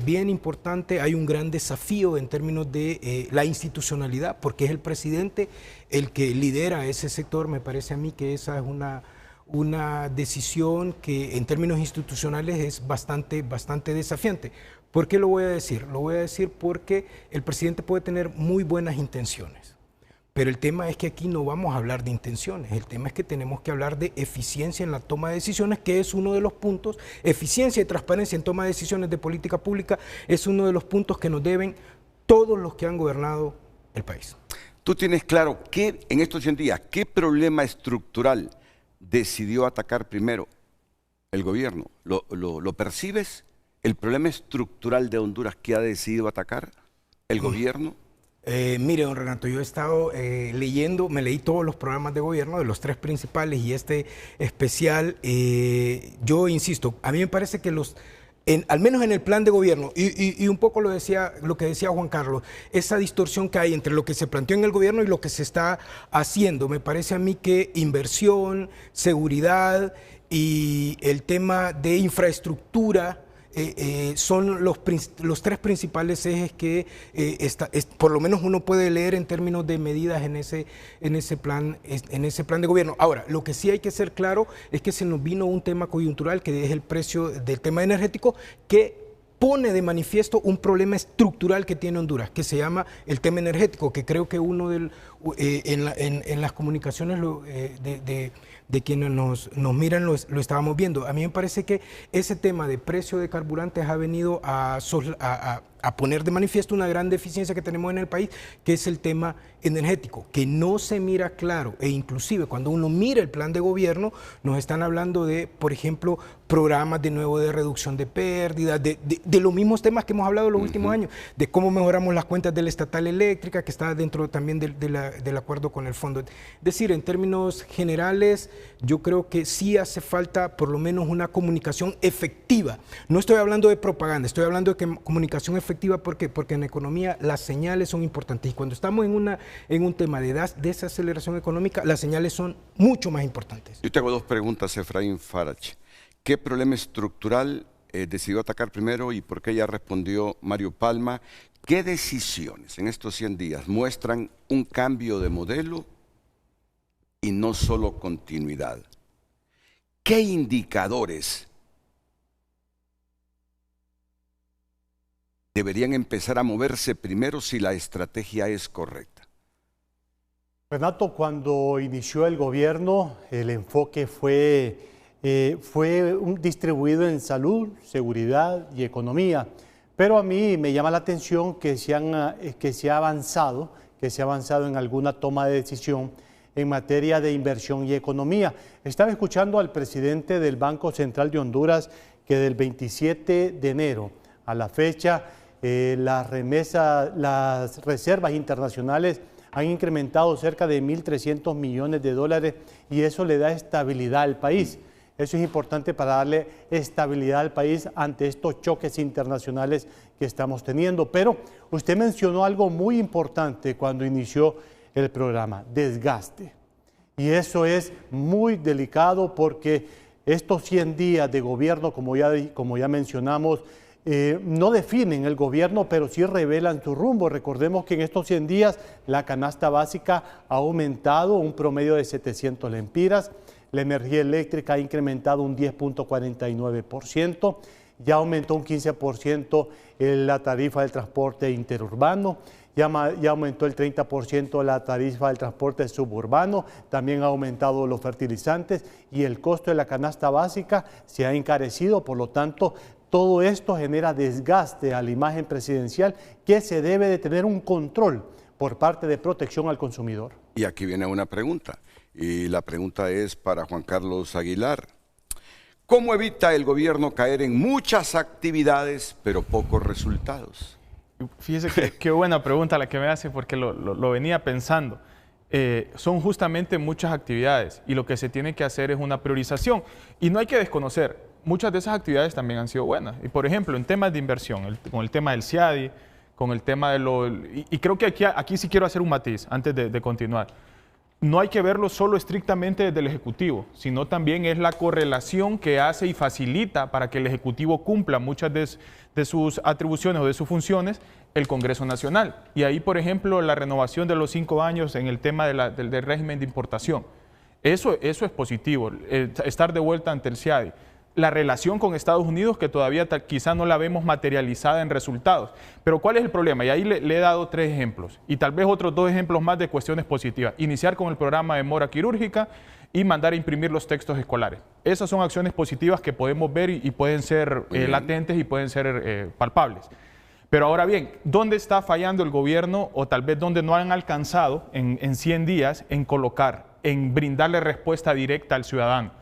[SPEAKER 4] bien importante, hay un gran desafío en términos de la institucionalidad, porque es el presidente el que lidera ese sector. Me parece a mí que esa es una decisión que en términos institucionales es bastante desafiante. ¿Por qué lo voy a decir? Lo voy a decir porque el presidente puede tener muy buenas intenciones, pero el tema es que aquí no vamos a hablar de intenciones, el tema es que tenemos que hablar de eficiencia en la toma de decisiones, que es uno de los puntos. Eficiencia y transparencia en toma de decisiones de política pública es uno de los puntos que nos deben todos los que han gobernado el país.
[SPEAKER 2] Tú tienes claro que en estos 100 días, ¿qué problema estructural decidió atacar primero el gobierno? ¿Lo percibes? ¿El problema estructural de Honduras que ha decidido atacar el gobierno?
[SPEAKER 4] Mire, don Renato, yo he estado leyendo, me leí todos los programas de gobierno, de los 3 principales y este especial. Yo insisto, a mí me parece que al menos en el plan de gobierno, y un poco lo que decía Juan Carlos, esa distorsión que hay entre lo que se planteó en el gobierno y lo que se está haciendo, me parece a mí que inversión, seguridad y el tema de infraestructura son los 3 principales ejes que por lo menos uno puede leer en términos de medidas en ese plan de gobierno. Ahora, lo que sí hay que ser claro es que se nos vino un tema coyuntural, que es el precio del tema energético, que pone de manifiesto un problema estructural que tiene Honduras, que se llama el tema energético, que creo que en las comunicaciones de quienes nos miran lo estábamos viendo. A mí me parece que ese tema de precio de carburantes ha venido a poner de manifiesto una gran deficiencia que tenemos en el país, que es el tema energético, que no se mira claro, e inclusive cuando uno mira el plan de gobierno, nos están hablando de, por ejemplo, programas de nuevo de reducción de pérdidas, de los mismos temas que hemos hablado en los últimos años, de cómo mejoramos las cuentas de la estatal eléctrica, que está dentro también del acuerdo con el fondo. Es decir, en términos generales, yo creo que sí hace falta por lo menos una comunicación efectiva. No estoy hablando de propaganda, estoy hablando de comunicación efectiva. ¿Por qué? Porque en economía las señales son importantes, y cuando estamos en un tema de desaceleración económica, las señales son mucho más importantes.
[SPEAKER 2] Yo te hago 2 preguntas, Efraín Farach. ¿Qué problema estructural decidió atacar primero y por qué ya respondió Mario Palma? ¿Qué decisiones en estos 100 días muestran un cambio de modelo y no solo continuidad? ¿Qué indicadores deberían empezar a moverse primero si la estrategia es correcta?
[SPEAKER 7] Renato, cuando inició el gobierno, el enfoque fue distribuido en salud, seguridad y economía. Pero a mí me llama la atención que se ha avanzado en alguna toma de decisión en materia de inversión y economía. Estaba escuchando al presidente del Banco Central de Honduras que del 27 de enero a la fecha las reservas internacionales han incrementado cerca de 1.300 millones de dólares y eso le da estabilidad al país. Eso es importante para darle estabilidad al país ante estos choques internacionales que estamos teniendo. Pero usted mencionó algo muy importante cuando inició el programa, desgaste. Y eso es muy delicado porque estos 100 días de gobierno, como ya mencionamos, no definen el gobierno, pero sí revelan su rumbo. Recordemos que en estos 100 días la canasta básica ha aumentado un promedio de 700 lempiras, la energía eléctrica ha incrementado un 10.49%, ya aumentó un 15% la tarifa del transporte interurbano, ya aumentó el 30% la tarifa del transporte suburbano, también ha aumentado los fertilizantes y el costo de la canasta básica se ha encarecido. Por lo tanto, todo esto genera desgaste a la imagen presidencial que se debe de tener un control por parte de protección al consumidor.
[SPEAKER 2] Y aquí viene una pregunta, y la pregunta es para Juan Carlos Aguilar. ¿Cómo evita el gobierno caer en muchas actividades pero pocos resultados?
[SPEAKER 3] Fíjese qué buena pregunta la que me hace, porque lo venía pensando. Son justamente muchas actividades y lo que se tiene que hacer es una priorización. Y no hay que desconocer, muchas de esas actividades también han sido buenas. Y por ejemplo, en temas de inversión, con el tema del CIADI, con el tema de y creo que aquí sí quiero hacer un matiz antes de continuar. No hay que verlo solo estrictamente desde el Ejecutivo, sino también es la correlación que hace y facilita para que el Ejecutivo cumpla muchas de sus atribuciones o de sus funciones el Congreso Nacional. Y ahí, por ejemplo, la renovación de los 5 años en el tema del régimen de importación. Eso es positivo, estar de vuelta ante el CIADI. La relación con Estados Unidos, que todavía quizá no la vemos materializada en resultados. Pero ¿cuál es el problema? Y ahí le he dado 3 ejemplos y tal vez otros 2 ejemplos más de cuestiones positivas. Iniciar con el programa de mora quirúrgica y mandar a imprimir los textos escolares. Esas son acciones positivas que podemos ver y pueden ser latentes y pueden ser palpables. Pero ahora bien, ¿dónde está fallando el gobierno o tal vez dónde no han alcanzado en 100 días en colocar, en brindarle respuesta directa al ciudadano?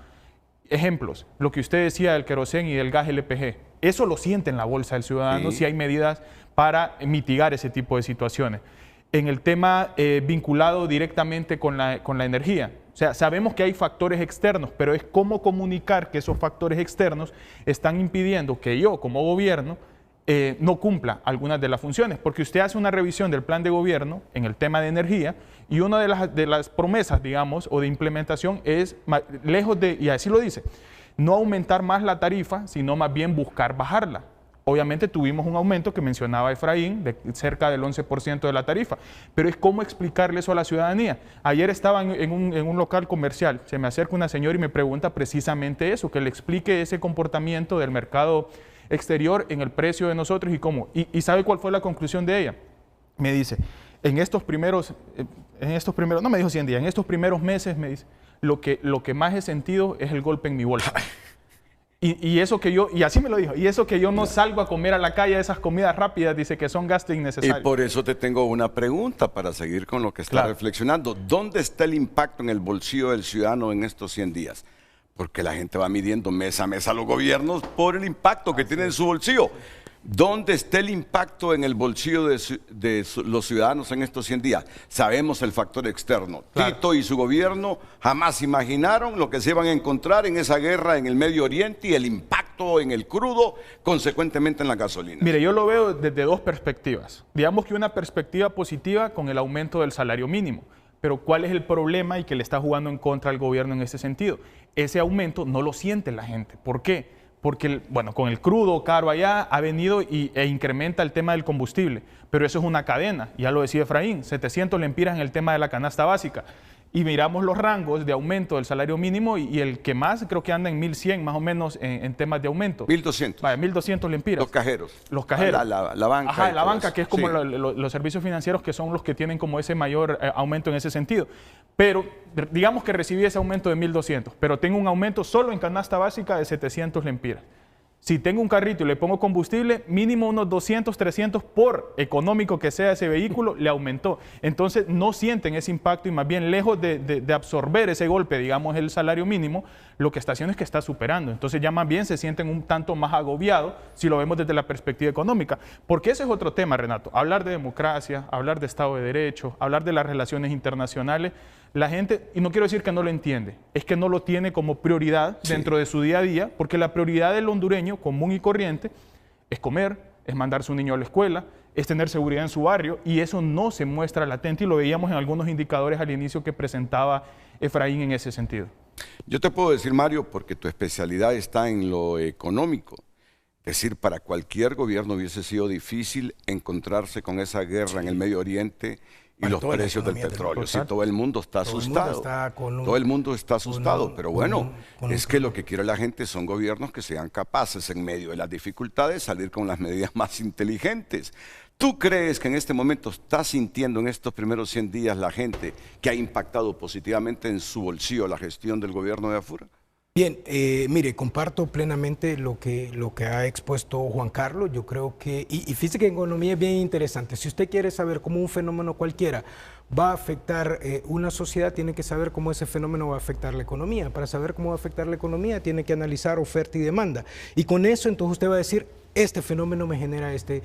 [SPEAKER 3] Ejemplos, lo que usted decía del querosén y del gas LPG, eso lo siente en la bolsa del ciudadano si hay medidas para mitigar ese tipo de situaciones. En el tema vinculado directamente con la energía, o sea, sabemos que hay factores externos, pero es cómo comunicar que esos factores externos están impidiendo que yo como gobierno no cumpla algunas de las funciones, porque usted hace una revisión del plan de gobierno en el tema de energía y una de las promesas, digamos, o de implementación es, lejos de, y así lo dice, no aumentar más la tarifa, sino más bien buscar bajarla. Obviamente tuvimos un aumento que mencionaba Efraín, de cerca del 11% de la tarifa, pero es cómo explicarle eso a la ciudadanía. Ayer estaba en un local comercial, se me acerca una señora y me pregunta precisamente eso, que le explique ese comportamiento del mercado exterior en el precio de nosotros y cómo. ¿Y sabe cuál fue la conclusión de ella? Me dice, en estos primeros, no me dijo 100 días, en estos primeros meses, me dice, lo que más he sentido es el golpe en mi bolsa. Y eso que yo, y así me lo dijo, y eso que yo no salgo a comer a la calle de esas comidas rápidas, dice que son gastos innecesarios.
[SPEAKER 2] Y por eso te tengo una pregunta para seguir con lo que está reflexionando. ¿Dónde está el impacto en el bolsillo del ciudadano en estos 100 días? Porque la gente va midiendo mes a mes a los gobiernos por el impacto que tiene en su bolsillo. ¿Dónde está el impacto en el bolsillo de los ciudadanos en estos 100 días? Sabemos el factor externo. Claro. Tito y su gobierno jamás imaginaron lo que se iban a encontrar en esa guerra en el Medio Oriente y el impacto en el crudo, consecuentemente en la gasolina.
[SPEAKER 3] Mire, yo lo veo desde 2 perspectivas. Digamos que una perspectiva positiva con el aumento del salario mínimo. Pero ¿cuál es el problema y que le está jugando en contra al gobierno en ese sentido? Ese aumento no lo siente la gente. ¿Por qué? Porque, bueno, con el crudo caro allá ha venido e incrementa el tema del combustible. Pero eso es una cadena, ya lo decía Efraín, 700 lempiras en el tema de la canasta básica. Y miramos los rangos de aumento del salario mínimo y el que más creo que anda en 1.100 más o menos en temas de aumento.
[SPEAKER 2] 1.200.
[SPEAKER 3] Vale, 1.200 lempiras.
[SPEAKER 2] Los cajeros.
[SPEAKER 3] Los cajeros.
[SPEAKER 2] La banca.
[SPEAKER 3] Ajá, la banca, que es como
[SPEAKER 2] sí.
[SPEAKER 3] los servicios financieros que son los que tienen como ese mayor aumento en ese sentido. Pero digamos que recibí ese aumento de 1.200, pero tengo un aumento solo en canasta básica de 700 lempiras. Si tengo un carrito y le pongo combustible, mínimo unos 200, 300 por económico que sea ese vehículo, le aumentó. Entonces no sienten ese impacto y más bien lejos de absorber ese golpe, digamos el salario mínimo, lo que está haciendo es que está superando. Entonces ya más bien se sienten un tanto más agobiados si lo vemos desde la perspectiva económica. Porque ese es otro tema, Renato. Hablar de democracia, hablar de Estado de Derecho, hablar de las relaciones internacionales, La gente, y no quiero decir que no lo entiende, es que no lo tiene como prioridad dentro de su día a día, porque la prioridad del hondureño común y corriente es comer, es mandar a su niño a la escuela, es tener seguridad en su barrio, y eso no se muestra latente, y lo veíamos en algunos indicadores al inicio que presentaba Efraín en ese sentido.
[SPEAKER 2] Yo te puedo decir, Mario, porque tu especialidad está en lo económico. Es decir, para cualquier gobierno hubiese sido difícil encontrarse con esa guerra en el Medio Oriente y los precios del petróleo. Sí, todo el mundo está asustado. Todo el mundo está asustado. Pero bueno, es que lo que quiere la gente son gobiernos que sean capaces en medio de las dificultades salir con las medidas más inteligentes. ¿Tú crees que en este momento está sintiendo en estos primeros 100 días la gente que ha impactado positivamente en su bolsillo la gestión del gobierno de Afura?
[SPEAKER 4] Bien, mire, comparto plenamente lo que ha expuesto Juan Carlos. Yo creo que, y fíjese que economía es bien interesante. Si usted quiere saber cómo un fenómeno cualquiera va a afectar una sociedad, tiene que saber cómo ese fenómeno va a afectar la economía. Para saber cómo va a afectar la economía, tiene que analizar oferta y demanda. Y con eso, entonces usted va a decir, este fenómeno me genera este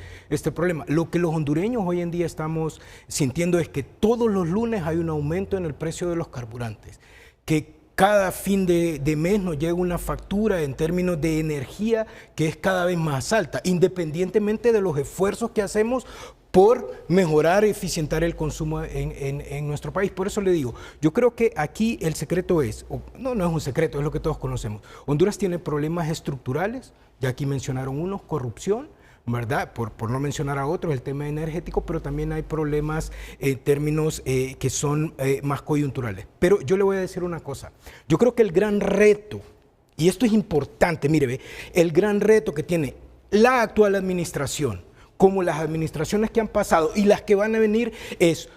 [SPEAKER 4] problema. Lo que los hondureños hoy en día estamos sintiendo es que todos los lunes hay un aumento en el precio de los carburantes, que cada fin de mes nos llega una factura en términos de energía que es cada vez más alta, independientemente de los esfuerzos que hacemos por mejorar, eficientar el consumo en nuestro país. Por eso le digo, yo creo que aquí el secreto es, no es un secreto, es lo que todos conocemos. Honduras tiene problemas estructurales, ya aquí mencionaron unos, corrupción, ¿verdad? Por no mencionar a otros, el tema energético, pero también hay problemas en términos que son más coyunturales. Pero yo le voy a decir una cosa, yo creo que el gran reto, y esto es importante, mire, ve, el gran reto que tiene la actual administración, como las administraciones que han pasado y las que van a venir, es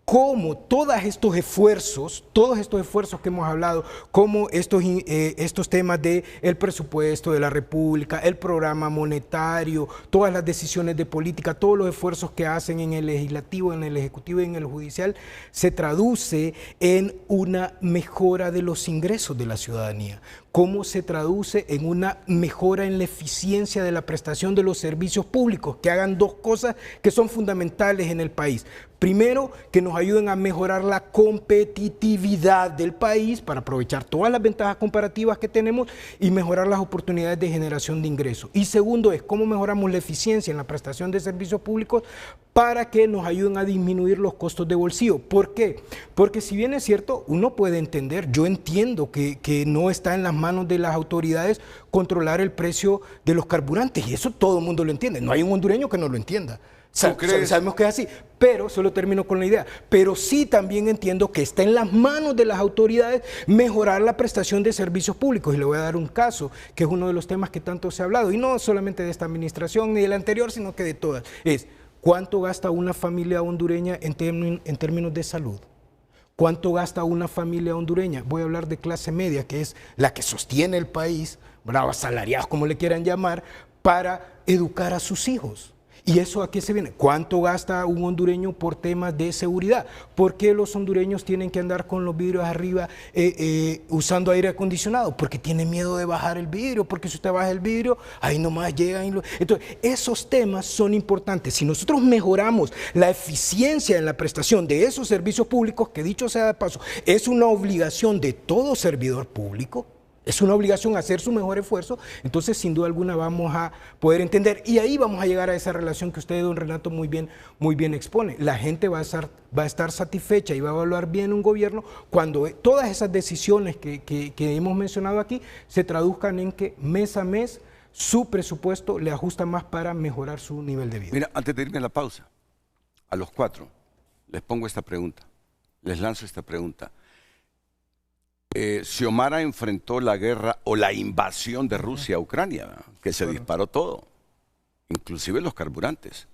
[SPEAKER 4] cómo todos estos esfuerzos que hemos hablado, como estos temas del presupuesto de la República, el programa monetario, todas las decisiones de política, todos los esfuerzos que hacen en el legislativo, en el ejecutivo y en el judicial, se traduce en una mejora de los ingresos de la ciudadanía. Cómo se traduce en una mejora en la eficiencia de la prestación de los servicios públicos, que hagan dos cosas que son fundamentales en el país. Primero, que nos ayuden a mejorar la competitividad del país para aprovechar todas las ventajas comparativas que tenemos y mejorar las oportunidades de generación de ingresos. Y segundo es cómo mejoramos la eficiencia en la prestación de servicios públicos para que nos ayuden a disminuir los costos de bolsillo. ¿Por qué? Porque si bien es cierto, uno puede entender, yo entiendo que no está en las manos de las autoridades controlar el precio de los carburantes, y eso todo el mundo lo entiende, no hay un hondureño que no lo entienda. Sabemos que es así, pero solo termino con la idea, pero sí también entiendo que está en las manos de las autoridades mejorar la prestación de servicios públicos, y le voy a dar un caso que es uno de los temas que tanto se ha hablado, y no solamente de esta administración ni de la anterior, sino que de todas, es ¿cuánto gasta una familia hondureña en términos de salud? ¿Cuánto gasta una familia hondureña? Voy a hablar de clase media, que es la que sostiene el país, bravo, asalariados como le quieran llamar, para educar a sus hijos. ¿Y eso a qué se viene? ¿Cuánto gasta un hondureño por temas de seguridad? ¿Por qué los hondureños tienen que andar con los vidrios arriba usando aire acondicionado? Porque tienen miedo de bajar el vidrio, porque si usted baja el vidrio, ahí nomás llegan. Entonces, esos temas son importantes. Si nosotros mejoramos la eficiencia en la prestación de esos servicios públicos, que dicho sea de paso, es una obligación de todo servidor público, es una obligación hacer su mejor esfuerzo, entonces sin duda alguna vamos a poder entender, y ahí vamos a llegar a esa relación que usted, don Renato, muy bien expone. La gente va a estar satisfecha y va a evaluar bien un gobierno cuando todas esas decisiones que hemos mencionado aquí se traduzcan en que mes a mes su presupuesto le ajusta más para mejorar su nivel de vida.
[SPEAKER 2] Mira, antes de irme a la pausa, a los cuatro les pongo esta pregunta, les lanzo esta pregunta. Xiomara enfrentó la guerra o la invasión de Rusia a Ucrania, que se disparó todo, inclusive los carburantes.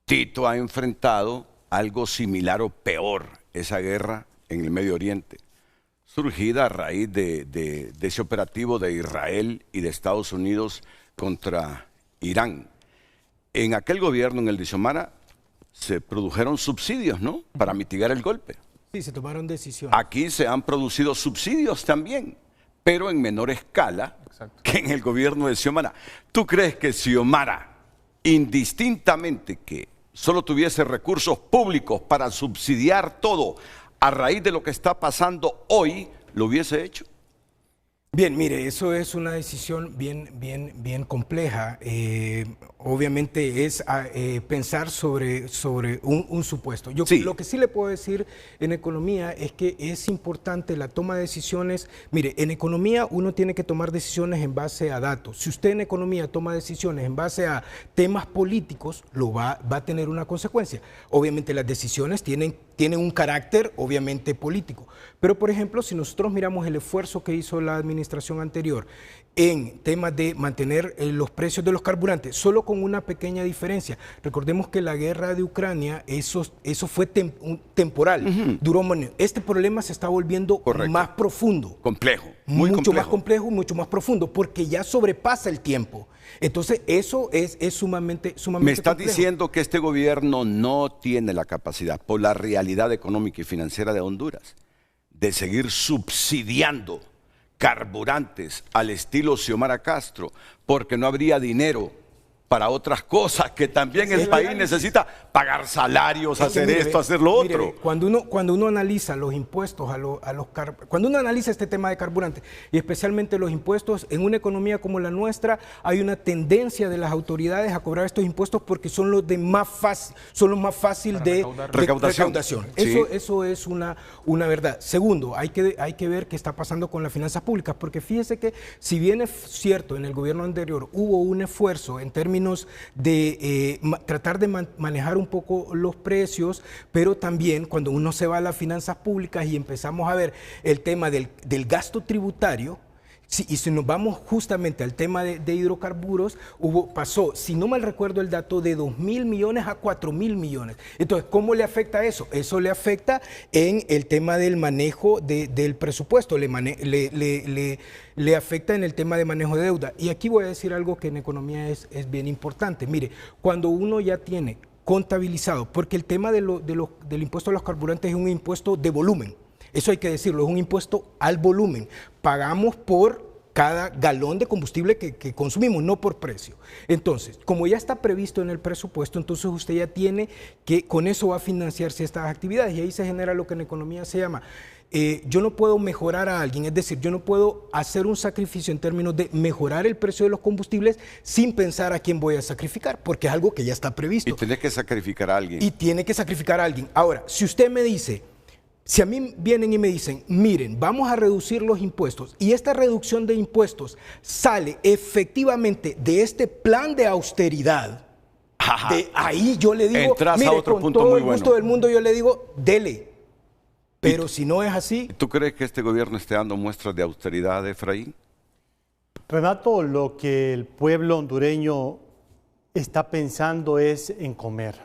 [SPEAKER 2] Tito ha enfrentado algo similar o peor, esa guerra en el Medio Oriente, surgida a raíz de ese operativo de Israel y de Estados Unidos contra Irán. En aquel gobierno, en el de Xiomara, se produjeron subsidios, ¿no?, para mitigar el golpe.
[SPEAKER 4] Sí, se tomaron decisiones.
[SPEAKER 2] Aquí se han producido subsidios también, pero en menor escala que en el gobierno de Xiomara. ¿Tú crees que Xiomara, indistintamente que solo tuviese recursos públicos para subsidiar todo, a raíz de lo que está pasando hoy, lo hubiese hecho?
[SPEAKER 4] Bien, mire, eso es una decisión bien compleja. Obviamente es pensar sobre un supuesto. Yo lo que sí le puedo decir en economía es que es importante la toma de decisiones. Mire, en economía uno tiene que tomar decisiones en base a datos. Si usted en economía toma decisiones en base a temas políticos, va a tener una consecuencia. Obviamente las decisiones tienen un carácter obviamente político. Pero, por ejemplo, si nosotros miramos el esfuerzo que hizo la administración anterior en temas de mantener los precios de los carburantes, solo con una pequeña diferencia. Recordemos que la guerra de Ucrania, eso fue temporal, duró un año. Este problema se está volviendo más profundo.
[SPEAKER 2] Complejo,
[SPEAKER 4] mucho más complejo y mucho más profundo, porque ya sobrepasa el tiempo. Entonces, eso es sumamente
[SPEAKER 2] Me estás
[SPEAKER 4] complejo.
[SPEAKER 2] diciendo que este gobierno no tiene la capacidad, por la realidad económica y financiera de Honduras, de seguir subsidiando carburantes al estilo Xiomara Castro, porque no habría dinero para otras cosas que también el país necesita, pagar salarios, hacer esto, hacer lo otro.
[SPEAKER 4] Cuando uno analiza los impuestos cuando uno analiza este tema de carburantes y especialmente los impuestos en una economía como la nuestra, hay una tendencia de las autoridades a cobrar estos impuestos porque son los más fácil de recaudación.
[SPEAKER 2] Sí.
[SPEAKER 4] Eso es una verdad. Segundo, hay que ver qué está pasando con las finanzas públicas, porque fíjese que si bien es cierto en el gobierno anterior hubo un esfuerzo en términos de tratar de manejar un poco los precios, pero también cuando uno se va a las finanzas públicas y empezamos a ver el tema del gasto tributario, y si nos vamos justamente al tema de hidrocarburos, pasó, si no mal recuerdo el dato, de 2.000 millones a 4.000 millones. Entonces, ¿cómo le afecta eso? Eso le afecta en el tema del manejo del presupuesto, le afecta en el tema de manejo de deuda. Y aquí voy a decir algo que en economía es bien importante. Mire, cuando uno ya tiene contabilizado, porque el tema del impuesto a los carburantes es un impuesto de volumen. Eso hay que decirlo, es un impuesto al volumen. Pagamos por cada galón de combustible que consumimos, no por precio. Entonces, como ya está previsto en el presupuesto, entonces usted ya tiene que con eso va a financiarse estas actividades y ahí se genera lo que en economía se llama yo no puedo mejorar a alguien, es decir, yo no puedo hacer un sacrificio en términos de mejorar el precio de los combustibles sin pensar a quién voy a sacrificar, porque es algo que ya está previsto.
[SPEAKER 2] Y tiene que sacrificar a alguien.
[SPEAKER 4] Y tiene que sacrificar a alguien. Ahora, si usted me dice, si a mí vienen y me dicen, miren, vamos a reducir los impuestos y esta reducción de impuestos sale efectivamente de este plan de austeridad, de ahí yo le digo, mire, con todo el gusto del mundo yo le digo, dele. Pero si no es así...
[SPEAKER 2] ¿Tú crees que este gobierno esté dando muestras de austeridad, Efraín?
[SPEAKER 7] Renato, lo que el pueblo hondureño está pensando es en comer.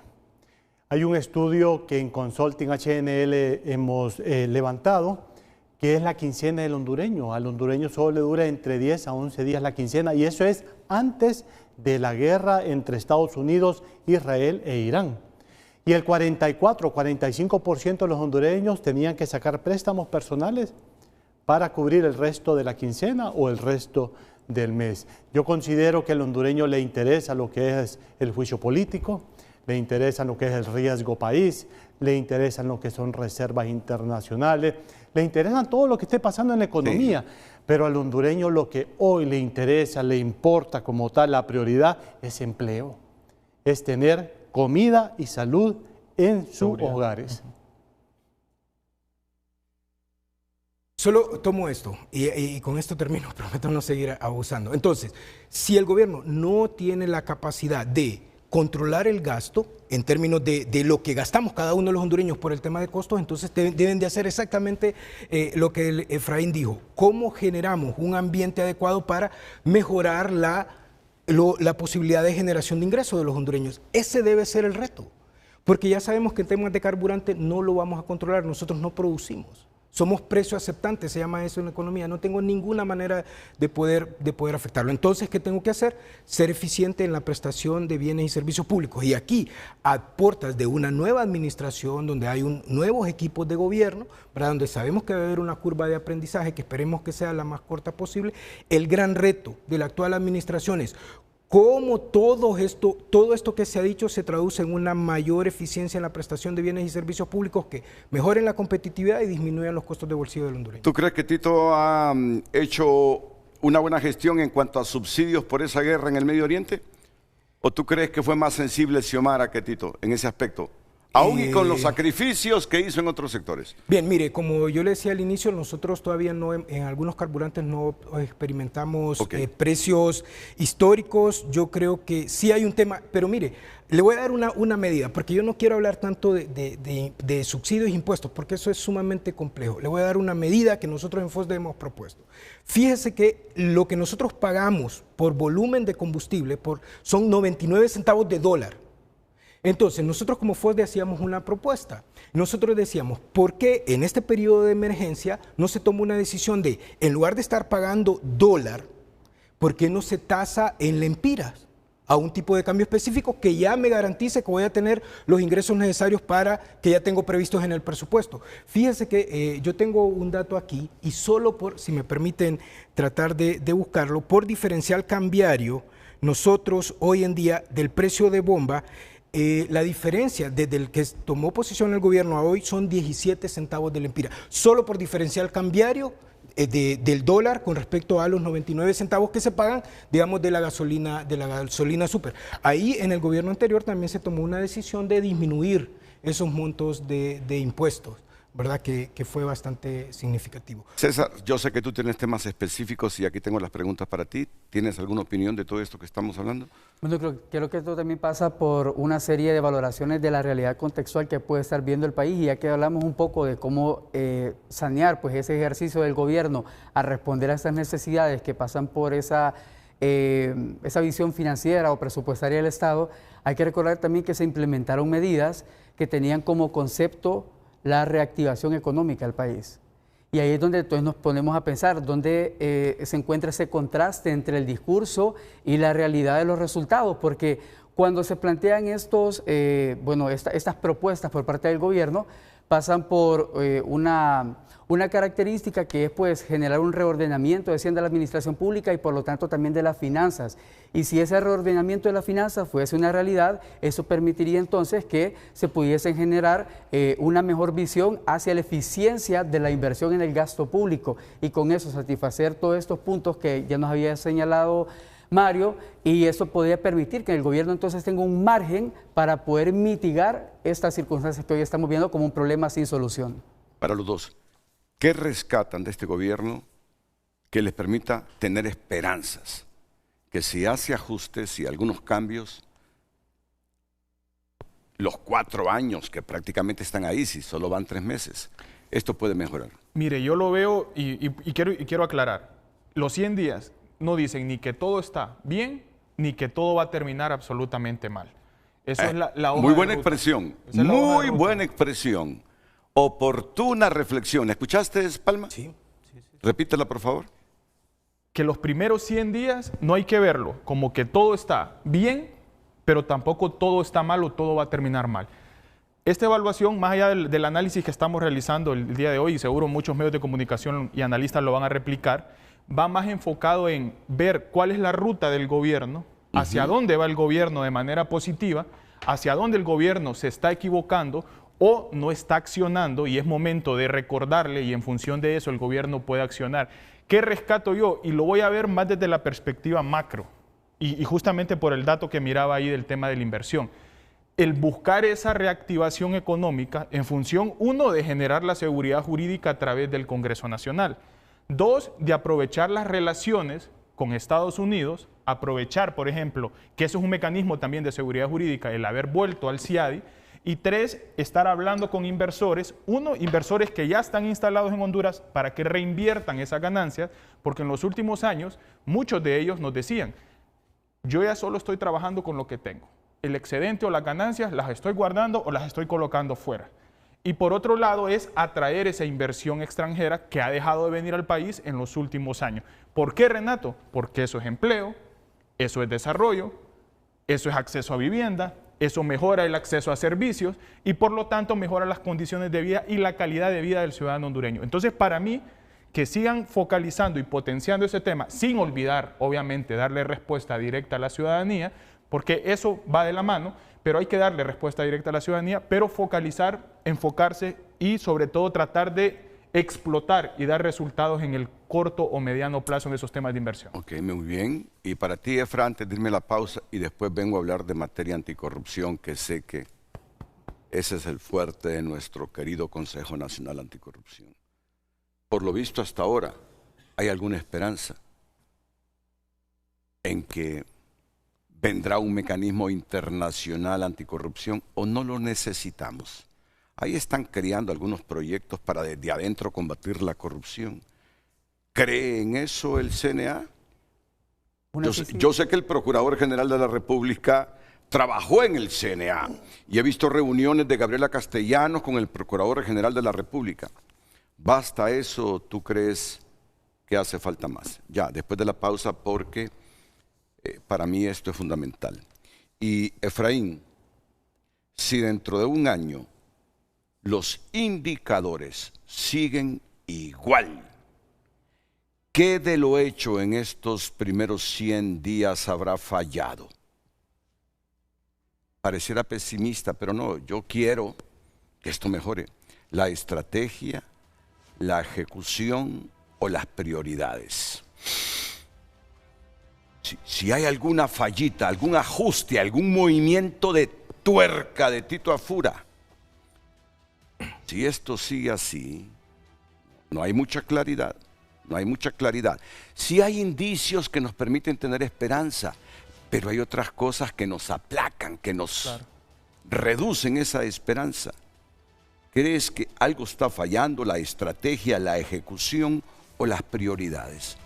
[SPEAKER 7] Hay un estudio que en Consulting HNL hemos levantado, que es la quincena del hondureño. Al hondureño solo le dura entre 10 a 11 días la quincena, y eso es antes de la guerra entre Estados Unidos, Israel e Irán. Y el 45% de los hondureños tenían que sacar préstamos personales para cubrir el resto de la quincena o el resto del mes. Yo considero que al hondureño le interesa lo que es el juicio político, le interesa lo que es el riesgo país, le interesan lo que son reservas internacionales, le interesan todo lo que esté pasando en la economía, pero al hondureño lo que hoy le interesa, le importa como tal, la prioridad es empleo, es tener comida y salud en sus hogares.
[SPEAKER 4] Solo tomo esto y con esto termino, prometo no seguir abusando. Entonces, si el gobierno no tiene la capacidad de controlar el gasto en términos de lo que gastamos cada uno de los hondureños por el tema de costos, entonces deben de hacer exactamente lo que Efraín dijo. ¿Cómo generamos un ambiente adecuado para mejorar la posibilidad de generación de ingresos de los hondureños? Ese debe ser el reto, porque ya sabemos que en temas de carburante no lo vamos a controlar, nosotros no producimos. Somos precio aceptante, se llama eso en la economía. No tengo ninguna manera de poder afectarlo. Entonces, ¿qué tengo que hacer? Ser eficiente en la prestación de bienes y servicios públicos. Y aquí, a puertas de una nueva administración, donde hay nuevos equipos de gobierno, ¿verdad? Donde sabemos que va a haber una curva de aprendizaje que esperemos que sea la más corta posible, el gran reto de la actual administración es cómo todo esto que se ha dicho se traduce en una mayor eficiencia en la prestación de bienes y servicios públicos que mejoren la competitividad y disminuyan los costos de bolsillo del hondureño.
[SPEAKER 2] ¿Tú crees que Tito ha hecho una buena gestión en cuanto a subsidios por esa guerra en el Medio Oriente? ¿O tú crees que fue más sensible Xiomara que Tito en ese aspecto? Aún y con los sacrificios que hizo en otros sectores.
[SPEAKER 4] Bien, mire, como yo le decía al inicio, nosotros todavía no, en algunos carburantes no experimentamos precios históricos. Yo creo que sí hay un tema, pero mire, le voy a dar una medida, porque yo no quiero hablar tanto de subsidios e impuestos, porque eso es sumamente complejo. Le voy a dar una medida que nosotros en FOSDE hemos propuesto. Fíjese que lo que nosotros pagamos por volumen de combustible son 99 centavos de dólar. Entonces, nosotros como FOSDE hacíamos una propuesta. Nosotros decíamos, ¿por qué en este periodo de emergencia no se toma una decisión de, en lugar de estar pagando dólar, ¿por qué no se tasa en lempiras a un tipo de cambio específico que ya me garantice que voy a tener los ingresos necesarios para que ya tengo previstos en el presupuesto? Fíjense que yo tengo un dato aquí y solo por, si me permiten tratar de buscarlo, por diferencial cambiario, nosotros hoy en día del precio de bomba, la diferencia desde el que tomó posición el gobierno a hoy son 17 centavos de lempira, solo por diferencial cambiario del dólar con respecto a los 99 centavos que se pagan, digamos, de la gasolina super. Ahí en el gobierno anterior también se tomó una decisión de disminuir esos montos de impuestos, ¿verdad? Que fue bastante significativo.
[SPEAKER 2] César, yo sé que tú tienes temas específicos y aquí tengo las preguntas para ti. ¿Tienes alguna opinión de todo esto que estamos hablando?
[SPEAKER 6] Bueno, creo que esto también pasa por una serie de valoraciones de la realidad contextual que puede estar viendo el país, y ya que hablamos un poco de cómo sanear pues, ese ejercicio del gobierno a responder a estas necesidades que pasan por esa visión financiera o presupuestaria del Estado, hay que recordar también que se implementaron medidas que tenían como concepto la reactivación económica del país. Y ahí es donde entonces nos ponemos a pensar, dónde se encuentra ese contraste entre el discurso y la realidad de los resultados, porque cuando se plantean estas propuestas por parte del gobierno, pasan por una característica que es pues generar un reordenamiento de la administración pública y por lo tanto también de las finanzas. Y si ese reordenamiento de las finanzas fuese una realidad, eso permitiría entonces que se pudiesen generar una mejor visión hacia la eficiencia de la inversión en el gasto público y con eso satisfacer todos estos puntos que ya nos había señalado Mario, y eso podría permitir que el gobierno entonces tenga un margen para poder mitigar estas circunstancias que hoy estamos viendo como un problema sin solución.
[SPEAKER 2] Para los dos, ¿qué rescatan de este gobierno que les permita tener esperanzas? Que si hace ajustes y algunos cambios, los 4 años que prácticamente están ahí, si solo van 3 meses, esto puede mejorar.
[SPEAKER 3] Mire, yo lo veo y quiero aclarar. Los 100 días no dicen ni que todo está bien, ni que todo va a terminar absolutamente mal. Eso es la hoja
[SPEAKER 2] muy buena
[SPEAKER 3] de ruta.
[SPEAKER 2] expresión,
[SPEAKER 3] Muy
[SPEAKER 2] buena expresión. Oportuna reflexión. ¿Escuchaste, Palma?
[SPEAKER 4] Sí.
[SPEAKER 2] Repítela, por favor.
[SPEAKER 3] Que los primeros 100 días no hay que verlo como que todo está bien, pero tampoco todo está mal o todo va a terminar mal. Esta evaluación, más allá del análisis que estamos realizando el día de hoy, y seguro muchos medios de comunicación y analistas lo van a replicar, va más enfocado en ver cuál es la ruta del gobierno, hacia dónde va el gobierno de manera positiva, hacia dónde el gobierno se está equivocando o no está accionando, y es momento de recordarle y en función de eso el gobierno puede accionar. ¿Qué rescato yo? Y lo voy a ver más desde la perspectiva macro y justamente por el dato que miraba ahí del tema de la inversión. El buscar esa reactivación económica en función, 1, de generar la seguridad jurídica a través del Congreso Nacional. 2, de aprovechar las relaciones con Estados Unidos, aprovechar, por ejemplo, que eso es un mecanismo también de seguridad jurídica, el haber vuelto al CIADI. Y 3, estar hablando con inversores, 1, inversores que ya están instalados en Honduras para que reinviertan esas ganancias, porque en los últimos años muchos de ellos nos decían, yo ya solo estoy trabajando con lo que tengo. El excedente o las ganancias las estoy guardando o las estoy colocando fuera. Y por otro lado es atraer esa inversión extranjera que ha dejado de venir al país en los últimos años. ¿Por qué, Renato? Porque eso es empleo, eso es desarrollo, eso es acceso a vivienda, eso mejora el acceso a servicios y por lo tanto mejora las condiciones de vida y la calidad de vida del ciudadano hondureño. Entonces, para mí, que sigan focalizando y potenciando ese tema, sin olvidar, obviamente, darle respuesta directa a la ciudadanía, porque eso va de la mano, pero hay que darle respuesta directa a la ciudadanía, pero focalizar, enfocarse y sobre todo tratar de explotar y dar resultados en el corto o mediano plazo en esos temas de inversión.
[SPEAKER 2] Ok, muy bien. Y para ti, Efra, antes de irme a la pausa y después vengo a hablar de materia anticorrupción, que sé que ese es el fuerte de nuestro querido Consejo Nacional Anticorrupción. Por lo visto hasta ahora, ¿hay alguna esperanza en que vendrá un mecanismo internacional anticorrupción o no lo necesitamos? Ahí están creando algunos proyectos para desde adentro combatir la corrupción. ¿Cree en eso el CNA? Yo sé que el Procurador General de la República trabajó en el CNA y he visto reuniones de Gabriela Castellanos con el Procurador General de la República. ¿Basta eso? ¿Tú crees que hace falta más? Ya, después de la pausa, porque para mí esto es fundamental. Y Efraín, si dentro de un año los indicadores siguen igual, ¿qué de lo hecho en estos primeros 100 días habrá fallado? Pareciera pesimista, pero no, yo quiero que esto mejore. La estrategia, la ejecución o las prioridades. Si hay alguna fallita, algún ajuste, algún movimiento de tuerca de Tito Afura, si esto sigue así, no hay mucha claridad, no hay mucha claridad. Sí hay indicios que nos permiten tener esperanza, pero hay otras cosas que nos aplacan, que nos reducen esa esperanza. ¿Crees que algo está fallando, la estrategia, la ejecución o las prioridades?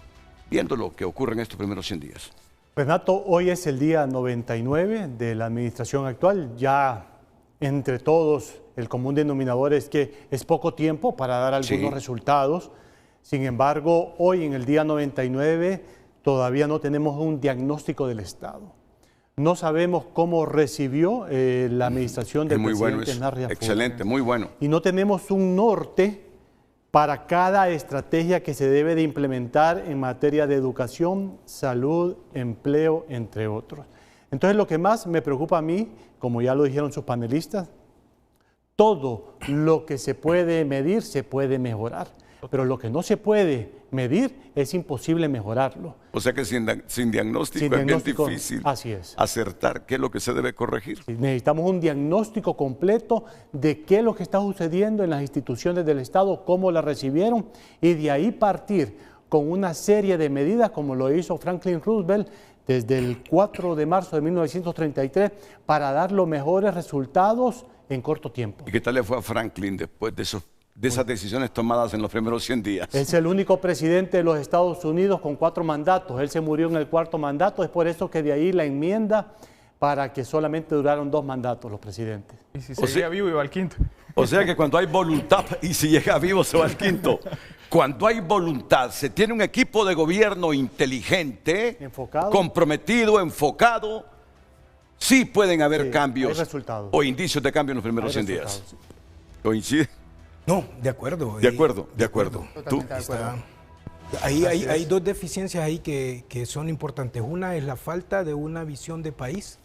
[SPEAKER 2] Viendo lo que ocurre en estos primeros 100 días.
[SPEAKER 7] Renato, hoy es el día 99 de la administración actual. Ya entre todos el común denominador es que es poco tiempo para dar algunos resultados. Sin embargo, hoy en el día 99 todavía no tenemos un diagnóstico del Estado. No sabemos cómo recibió la administración del presidente Narri Afuera.
[SPEAKER 2] Excelente, muy bueno.
[SPEAKER 7] Y no tenemos un norte para cada estrategia que se debe de implementar en materia de educación, salud, empleo, entre otros. Entonces, lo que más me preocupa a mí, como ya lo dijeron sus panelistas, todo lo que se puede medir se puede mejorar, pero lo que no se puede medir es imposible mejorarlo.
[SPEAKER 2] O sea que sin diagnóstico es bien difícil acertar qué es lo que se debe corregir.
[SPEAKER 7] Necesitamos un diagnóstico completo de qué es lo que está sucediendo en las instituciones del Estado, cómo la recibieron, y de ahí partir con una serie de medidas como lo hizo Franklin Roosevelt desde el 4 de marzo de 1933 para dar los mejores resultados en corto tiempo.
[SPEAKER 2] ¿Y qué tal le fue a Franklin después de esas decisiones tomadas en los primeros 100 días?
[SPEAKER 7] Es el único presidente de los Estados Unidos con 4 mandatos. Él se murió en el 4º mandato. Es por eso que de ahí la enmienda para que solamente duraron 2 mandatos los presidentes.
[SPEAKER 3] Y si seguía vivo, iba al 5º.
[SPEAKER 2] O sea que cuando hay voluntad y si llega vivo se va al 5º. Cuando hay voluntad, se tiene un equipo de gobierno inteligente,
[SPEAKER 7] enfocado,
[SPEAKER 2] comprometido, enfocado, sí pueden haber cambios
[SPEAKER 7] o
[SPEAKER 2] indicios de cambio en los primeros 100 días.
[SPEAKER 7] Sí.
[SPEAKER 2] ¿Coincide?
[SPEAKER 4] No, de acuerdo.
[SPEAKER 2] De acuerdo. ¿Tú?
[SPEAKER 6] De acuerdo.
[SPEAKER 4] Hay 2 deficiencias ahí que son importantes. Una es la falta de una visión de país.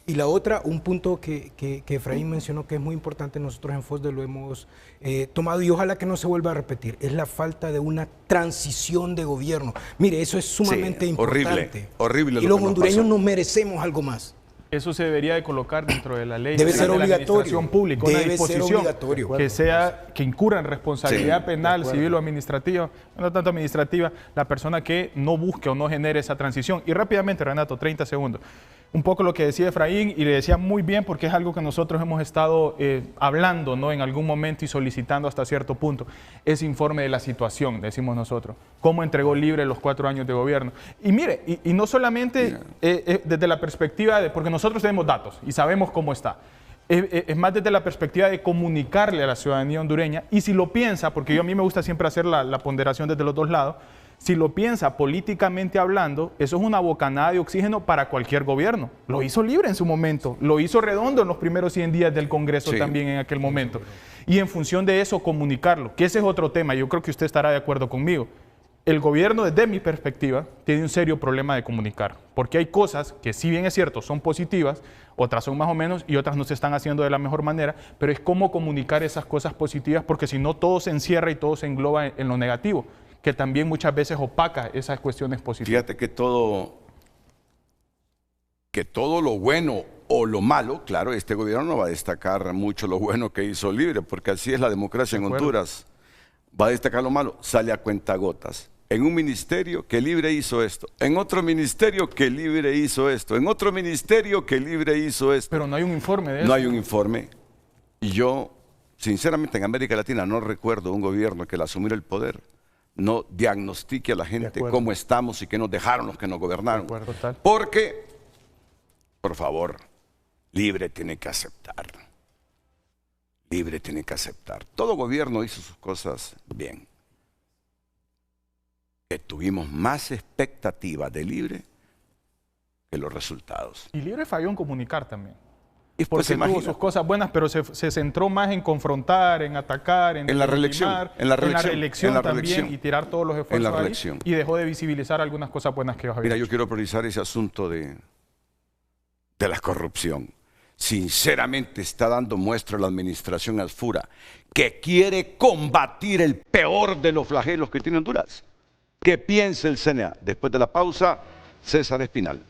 [SPEAKER 4] Y la otra, un punto que Efraín mencionó que es muy importante, nosotros en FOSDE lo hemos tomado y ojalá que no se vuelva a repetir, es la falta de una transición de gobierno. Mire, eso es sumamente importante.
[SPEAKER 2] Horrible.
[SPEAKER 4] Y los hondureños nos merecemos algo más.
[SPEAKER 3] Eso se debería de colocar dentro de la ley.
[SPEAKER 4] Debe ser
[SPEAKER 3] de la
[SPEAKER 4] obligatorio.
[SPEAKER 3] administración pública, una disposición que incurra en responsabilidad penal, civil o administrativa, no tanto administrativa, la persona que no busque o no genere esa transición. Y rápidamente, Renato, 30 segundos. Un poco lo que decía Efraín, y le decía muy bien porque es algo que nosotros hemos estado hablando, ¿no?, en algún momento y solicitando hasta cierto punto. Ese informe de la situación, decimos nosotros. Cómo entregó libre los 4 años de gobierno. Y mire, y no solamente desde la perspectiva de, porque nosotros tenemos datos y sabemos cómo está. Es más desde la perspectiva de comunicarle a la ciudadanía hondureña, y si lo piensa, porque a mí me gusta siempre hacer la ponderación desde los 2 lados, Si lo piensa políticamente hablando, eso es una bocanada de oxígeno para cualquier gobierno. Lo hizo Libre en su momento, lo hizo Redondo en los primeros 100 días del Congreso también en aquel momento. Y en función de eso comunicarlo, que ese es otro tema, yo creo que usted estará de acuerdo conmigo. El gobierno, desde mi perspectiva, tiene un serio problema de comunicar, porque hay cosas que, si bien es cierto, son positivas, otras son más o menos y otras no se están haciendo de la mejor manera, pero es cómo comunicar esas cosas positivas, porque si no todo se encierra y todo se engloba en lo negativo, que también muchas veces opaca esas cuestiones positivas.
[SPEAKER 2] Fíjate que todo lo bueno o lo malo, claro, este gobierno no va a destacar mucho lo bueno que hizo Libre, porque así es la democracia en Honduras. Va a destacar lo malo, sale a cuentagotas. En un ministerio que Libre hizo esto, en otro ministerio que Libre hizo esto, en otro ministerio que Libre hizo esto.
[SPEAKER 3] Pero no hay un informe de eso.
[SPEAKER 2] No hay un informe. Y yo, sinceramente, en América Latina no recuerdo un gobierno que al asumir el poder no diagnostique a la gente cómo estamos y qué nos dejaron los que nos gobernaron. Porque, por favor, Libre tiene que aceptar. Libre tiene que aceptar. Todo gobierno hizo sus cosas bien. Que tuvimos más expectativa de Libre que los resultados.
[SPEAKER 3] Y Libre falló en comunicar también.
[SPEAKER 2] Y
[SPEAKER 3] porque tuvo sus cosas buenas, pero se centró más en confrontar, en atacar, en
[SPEAKER 2] la reelección,
[SPEAKER 3] en la reelección también y tirar todos los esfuerzos ahí, y dejó de visibilizar algunas cosas buenas que había.
[SPEAKER 2] Mira, yo quiero priorizar ese asunto de la corrupción. Sinceramente está dando muestra la administración Asfura que quiere combatir el peor de los flagelos que tiene Honduras. ¿Qué piensa el CNA? Después de la pausa, César Espinal.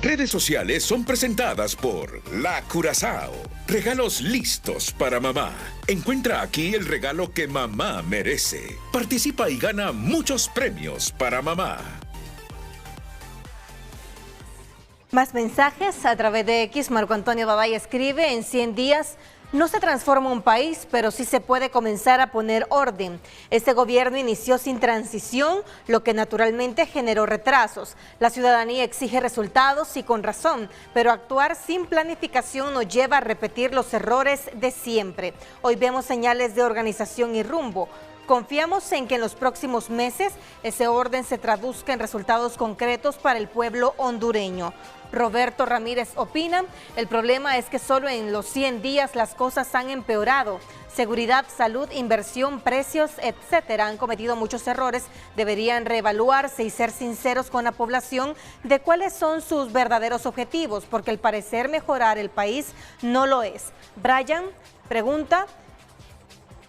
[SPEAKER 1] Redes sociales son presentadas por La Curazao. Regalos listos para mamá. Encuentra aquí el regalo que mamá merece. Participa y gana muchos premios para mamá.
[SPEAKER 8] Más mensajes a través de X. Marco Antonio Babay escribe: en 100 días no se transforma un país, pero sí se puede comenzar a poner orden. Este gobierno inició sin transición, lo que naturalmente generó retrasos. La ciudadanía exige resultados y con razón, pero actuar sin planificación nos lleva a repetir los errores de siempre. Hoy vemos señales de organización y rumbo. Confiamos en que en los próximos meses ese orden se traduzca en resultados concretos para el pueblo hondureño. Roberto Ramírez opina: el problema es que solo en los 100 días las cosas han empeorado. Seguridad, salud, inversión, precios, etcétera, han cometido muchos errores. Deberían reevaluarse y ser sinceros con la población de cuáles son sus verdaderos objetivos, porque al parecer mejorar el país no lo es. Brian pregunta: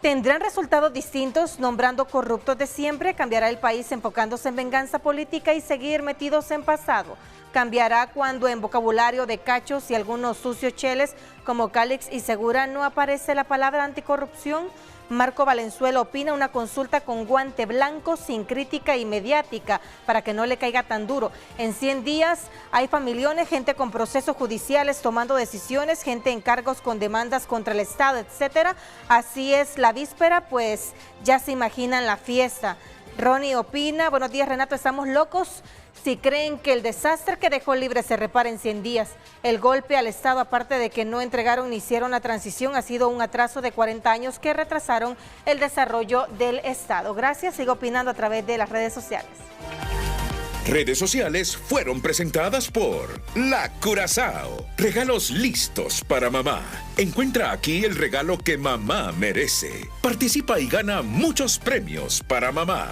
[SPEAKER 8] ¿tendrán resultados distintos nombrando corruptos de siempre? ¿Cambiará el país enfocándose en venganza política y seguir metidos en pasado? ¿Cambiará cuando en vocabulario de cachos y algunos sucios cheles como Calix y Segura no aparece la palabra anticorrupción? Marco Valenzuela opina: una consulta con guante blanco, sin crítica y mediática, para que no le caiga tan duro. En 100 días hay familiones, gente con procesos judiciales tomando decisiones, gente en cargos con demandas contra el Estado, etcétera. Así es la víspera, pues ya se imaginan la fiesta. Ronnie opina: buenos días, Renato, estamos locos si creen que el desastre que dejó Libre se repara en 100 días. El golpe al Estado, aparte de que no entregaron ni hicieron la transición, ha sido un atraso de 40 años que retrasaron el desarrollo del Estado. Gracias, sigo opinando a través de las redes sociales.
[SPEAKER 1] Redes sociales fueron presentadas por La Curazao. Regalos listos para mamá. Encuentra aquí el regalo que mamá merece. Participa y gana muchos premios para mamá.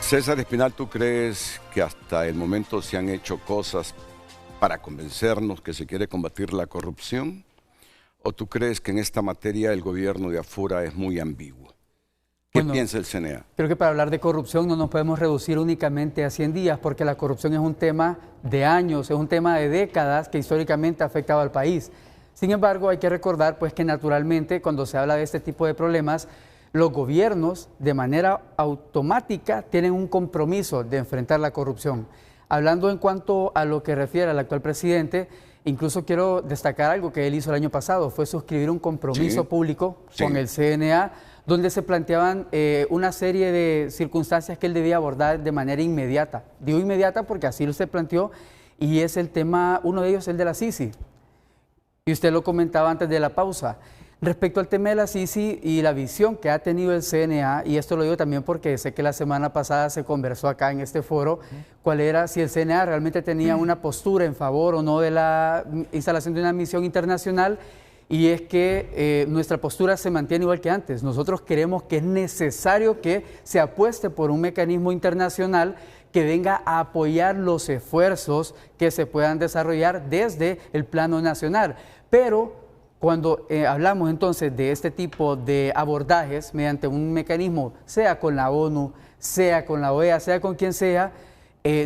[SPEAKER 2] César Espinal, ¿tú crees que hasta el momento se han hecho cosas para convencernos que se quiere combatir la corrupción? ¿O tú crees que en esta materia el gobierno de Asfura es muy ambiguo? ¿Qué piensa el CNA?
[SPEAKER 6] Creo que para hablar de corrupción no nos podemos reducir únicamente a 100 días, porque la corrupción es un tema de años, es un tema de décadas que históricamente ha afectado al país. Sin embargo, hay que recordar pues, que naturalmente cuando se habla de este tipo de problemas, los gobiernos de manera automática tienen un compromiso de enfrentar la corrupción. hablando en cuanto a lo que refiere al actual presidente, incluso quiero destacar algo que él hizo el año pasado, fue suscribir un compromiso público con el CNA, donde se planteaban una serie de circunstancias que él debía abordar de manera inmediata. Digo inmediata porque así lo se planteó, y es el tema, uno de ellos el de la CICI. Y usted lo comentaba antes de la pausa. Respecto al tema de la CICI y la visión que ha tenido el CNA, y esto lo digo también porque sé que la semana pasada se conversó acá en este foro, cuál era, si el CNA realmente tenía una postura en favor o no de la instalación de una misión internacional, y es que nuestra postura se mantiene igual que antes. Nosotros creemos que es necesario que se apueste por un mecanismo internacional que venga a apoyar los esfuerzos que se puedan desarrollar desde el plano nacional. Pero cuando hablamos entonces de este tipo de abordajes mediante un mecanismo, sea con la ONU, sea con la OEA, sea con quien sea,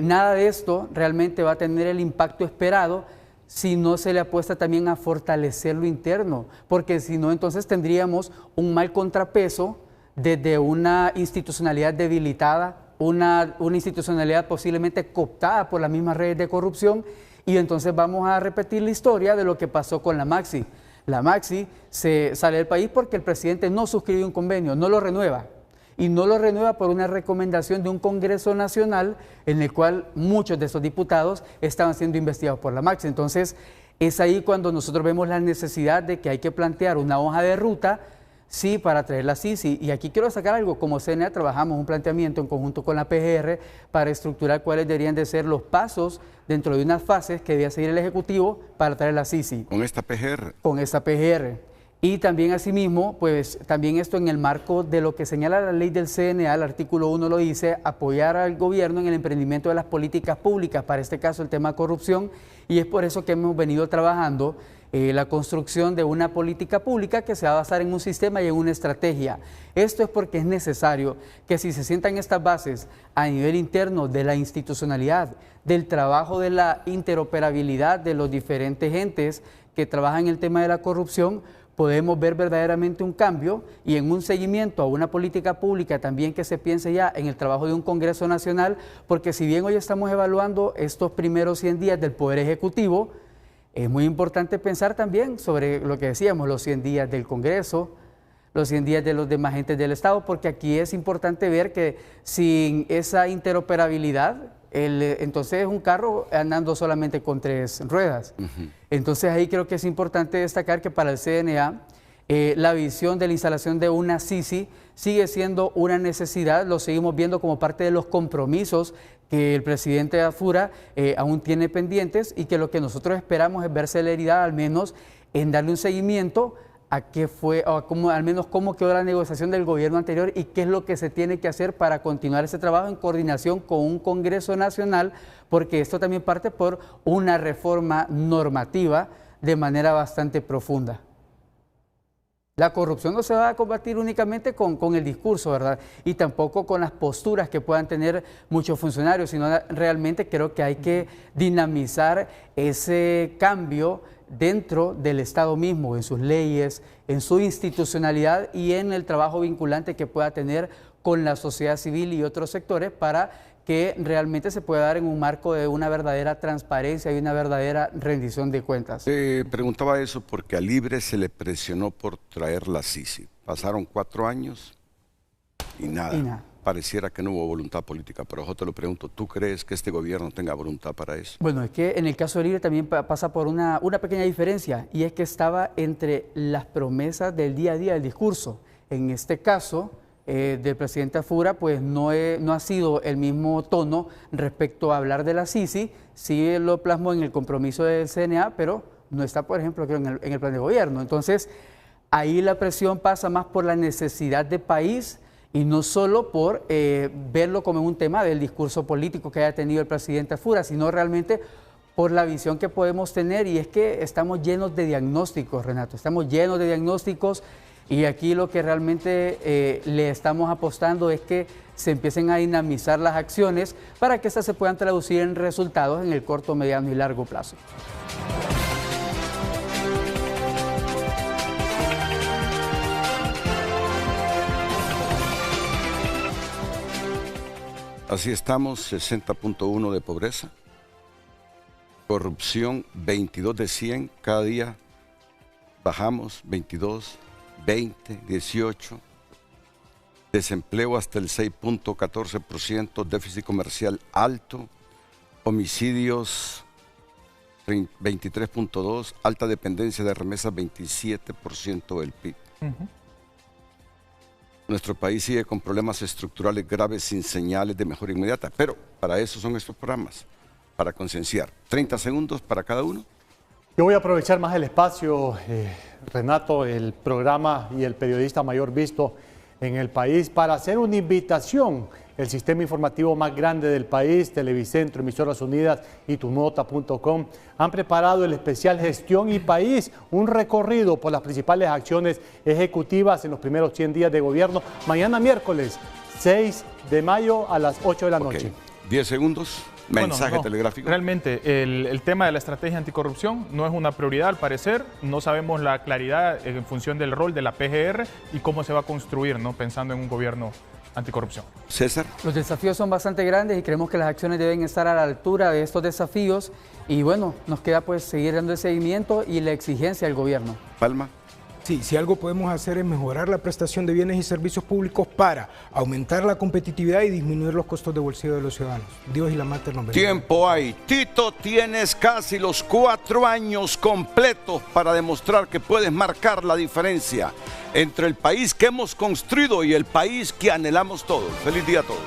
[SPEAKER 6] nada de esto realmente va a tener el impacto esperado si no se le apuesta también a fortalecer lo interno, porque si no, entonces tendríamos un mal contrapeso desde una institucionalidad debilitada, una institucionalidad posiblemente cooptada por las mismas redes de corrupción, y entonces vamos a repetir la historia de lo que pasó con la Maxi. La Maxi se sale del país porque el presidente no suscribió un convenio, no lo renueva. Y no lo renueva por una recomendación de un Congreso Nacional en el cual muchos de esos diputados estaban siendo investigados por la Maxi. Entonces, es ahí cuando nosotros vemos la necesidad de que hay que plantear una hoja de ruta, sí, para traer la CICI. Y aquí quiero sacar algo, como CNA trabajamos un planteamiento en conjunto con la PGR para estructurar cuáles deberían de ser los pasos dentro de unas fases que debía seguir el Ejecutivo para traer la CICI.
[SPEAKER 2] ¿Con esta PGR?
[SPEAKER 6] Con esta PGR. Y también asimismo, pues también esto en el marco de lo que señala la ley del CNA, el artículo 1 lo dice, apoyar al gobierno en el emprendimiento de las políticas públicas, para este caso el tema corrupción, y es por eso que hemos venido trabajando la construcción de una política pública que se va a basar en un sistema y en una estrategia. Esto es porque es necesario que si se sientan estas bases a nivel interno de la institucionalidad, del trabajo de la interoperabilidad de los diferentes entes que trabajan en el tema de la corrupción, podemos ver verdaderamente un cambio y en un seguimiento a una política pública también que se piense ya en el trabajo de un Congreso Nacional, porque si bien hoy estamos evaluando estos primeros 100 días del Poder Ejecutivo, es muy importante pensar también sobre lo que decíamos, los 100 días del Congreso, los 100 días de los demás agentes del Estado, porque aquí es importante ver que sin esa interoperabilidad, entonces es un carro andando solamente con 3 ruedas. Entonces ahí creo que es importante destacar que para el CNA la visión de la instalación de una CICI sigue siendo una necesidad, lo seguimos viendo como parte de los compromisos que el presidente Afura aún tiene pendientes, y que lo que nosotros esperamos es ver celeridad al menos en darle un seguimiento a qué fue, o al menos cómo quedó la negociación del gobierno anterior y qué es lo que se tiene que hacer para continuar ese trabajo en coordinación con un Congreso Nacional, porque esto también parte por una reforma normativa de manera bastante profunda. La corrupción no se va a combatir únicamente con el discurso, ¿verdad? Y tampoco con las posturas que puedan tener muchos funcionarios, sino realmente creo que hay que dinamizar ese cambio dentro del Estado mismo, en sus leyes, en su institucionalidad y en el trabajo vinculante que pueda tener con la sociedad civil y otros sectores para que realmente se pueda dar en un marco de una verdadera transparencia y una verdadera rendición de cuentas.
[SPEAKER 2] Preguntaba eso porque a Libre se le presionó por traer la CICI. Pasaron 4 años y nada. Pareciera que no hubo voluntad política, pero yo te lo pregunto, ¿tú crees que este gobierno tenga voluntad para eso?
[SPEAKER 6] Bueno, es que en el caso de Libre también pasa por una pequeña diferencia, y es que estaba entre las promesas del día a día del discurso. En este caso del presidente Afura, pues no ha sido el mismo tono respecto a hablar de la CICI, sí lo plasmó en el compromiso del CNA, pero no está, por ejemplo, creo, en el plan de gobierno. Entonces, ahí la presión pasa más por la necesidad de país y no solo por verlo como un tema del discurso político que haya tenido el presidente Afura, sino realmente por la visión que podemos tener, y es que estamos llenos de diagnósticos, Renato, estamos llenos de diagnósticos, y aquí lo que realmente le estamos apostando es que se empiecen a dinamizar las acciones para que estas se puedan traducir en resultados en el corto, mediano y largo plazo.
[SPEAKER 2] Así estamos, 60.1 de pobreza. Corrupción, 22 de 100. Cada día bajamos, 22, 20, 18. Desempleo hasta el 6.14%. Déficit comercial alto. Homicidios, 23.2. Alta dependencia de remesas, 27% del PIB. Nuestro país sigue con problemas estructurales graves sin señales de mejora inmediata, pero para eso son estos programas, para concienciar. 30 segundos para cada uno.
[SPEAKER 7] Yo voy a aprovechar más el espacio, Renato, el programa y el periodista mayor visto en el país, para hacer una invitación. El sistema informativo más grande del país, Televicentro, Emisoras Unidas y tunota.com, han preparado el especial Gestión y País, un recorrido por las principales acciones ejecutivas en los primeros 100 días de gobierno. Mañana miércoles, 6 de mayo a las 8 de la noche.
[SPEAKER 2] 10 segundos. Mensaje telegráfico.
[SPEAKER 3] Realmente, el tema de la estrategia anticorrupción no es una prioridad al parecer. No sabemos la claridad en función del rol de la PGR y cómo se va a construir, ¿no? Pensando en un gobierno anticorrupción.
[SPEAKER 2] César.
[SPEAKER 6] Los desafíos son bastante grandes y creemos que las acciones deben estar a la altura de estos desafíos. Y bueno, nos queda pues seguir dando el seguimiento y la exigencia del gobierno.
[SPEAKER 2] Palma.
[SPEAKER 4] Sí, si algo podemos hacer es mejorar la prestación de bienes y servicios públicos para aumentar la competitividad y disminuir los costos de bolsillo de los ciudadanos. Dios y la Mater nos bendiga.
[SPEAKER 2] Tiempo hay. Tito, tienes casi los 4 años completos para demostrar que puedes marcar la diferencia entre el país que hemos construido y el país que anhelamos todos. Feliz día a todos.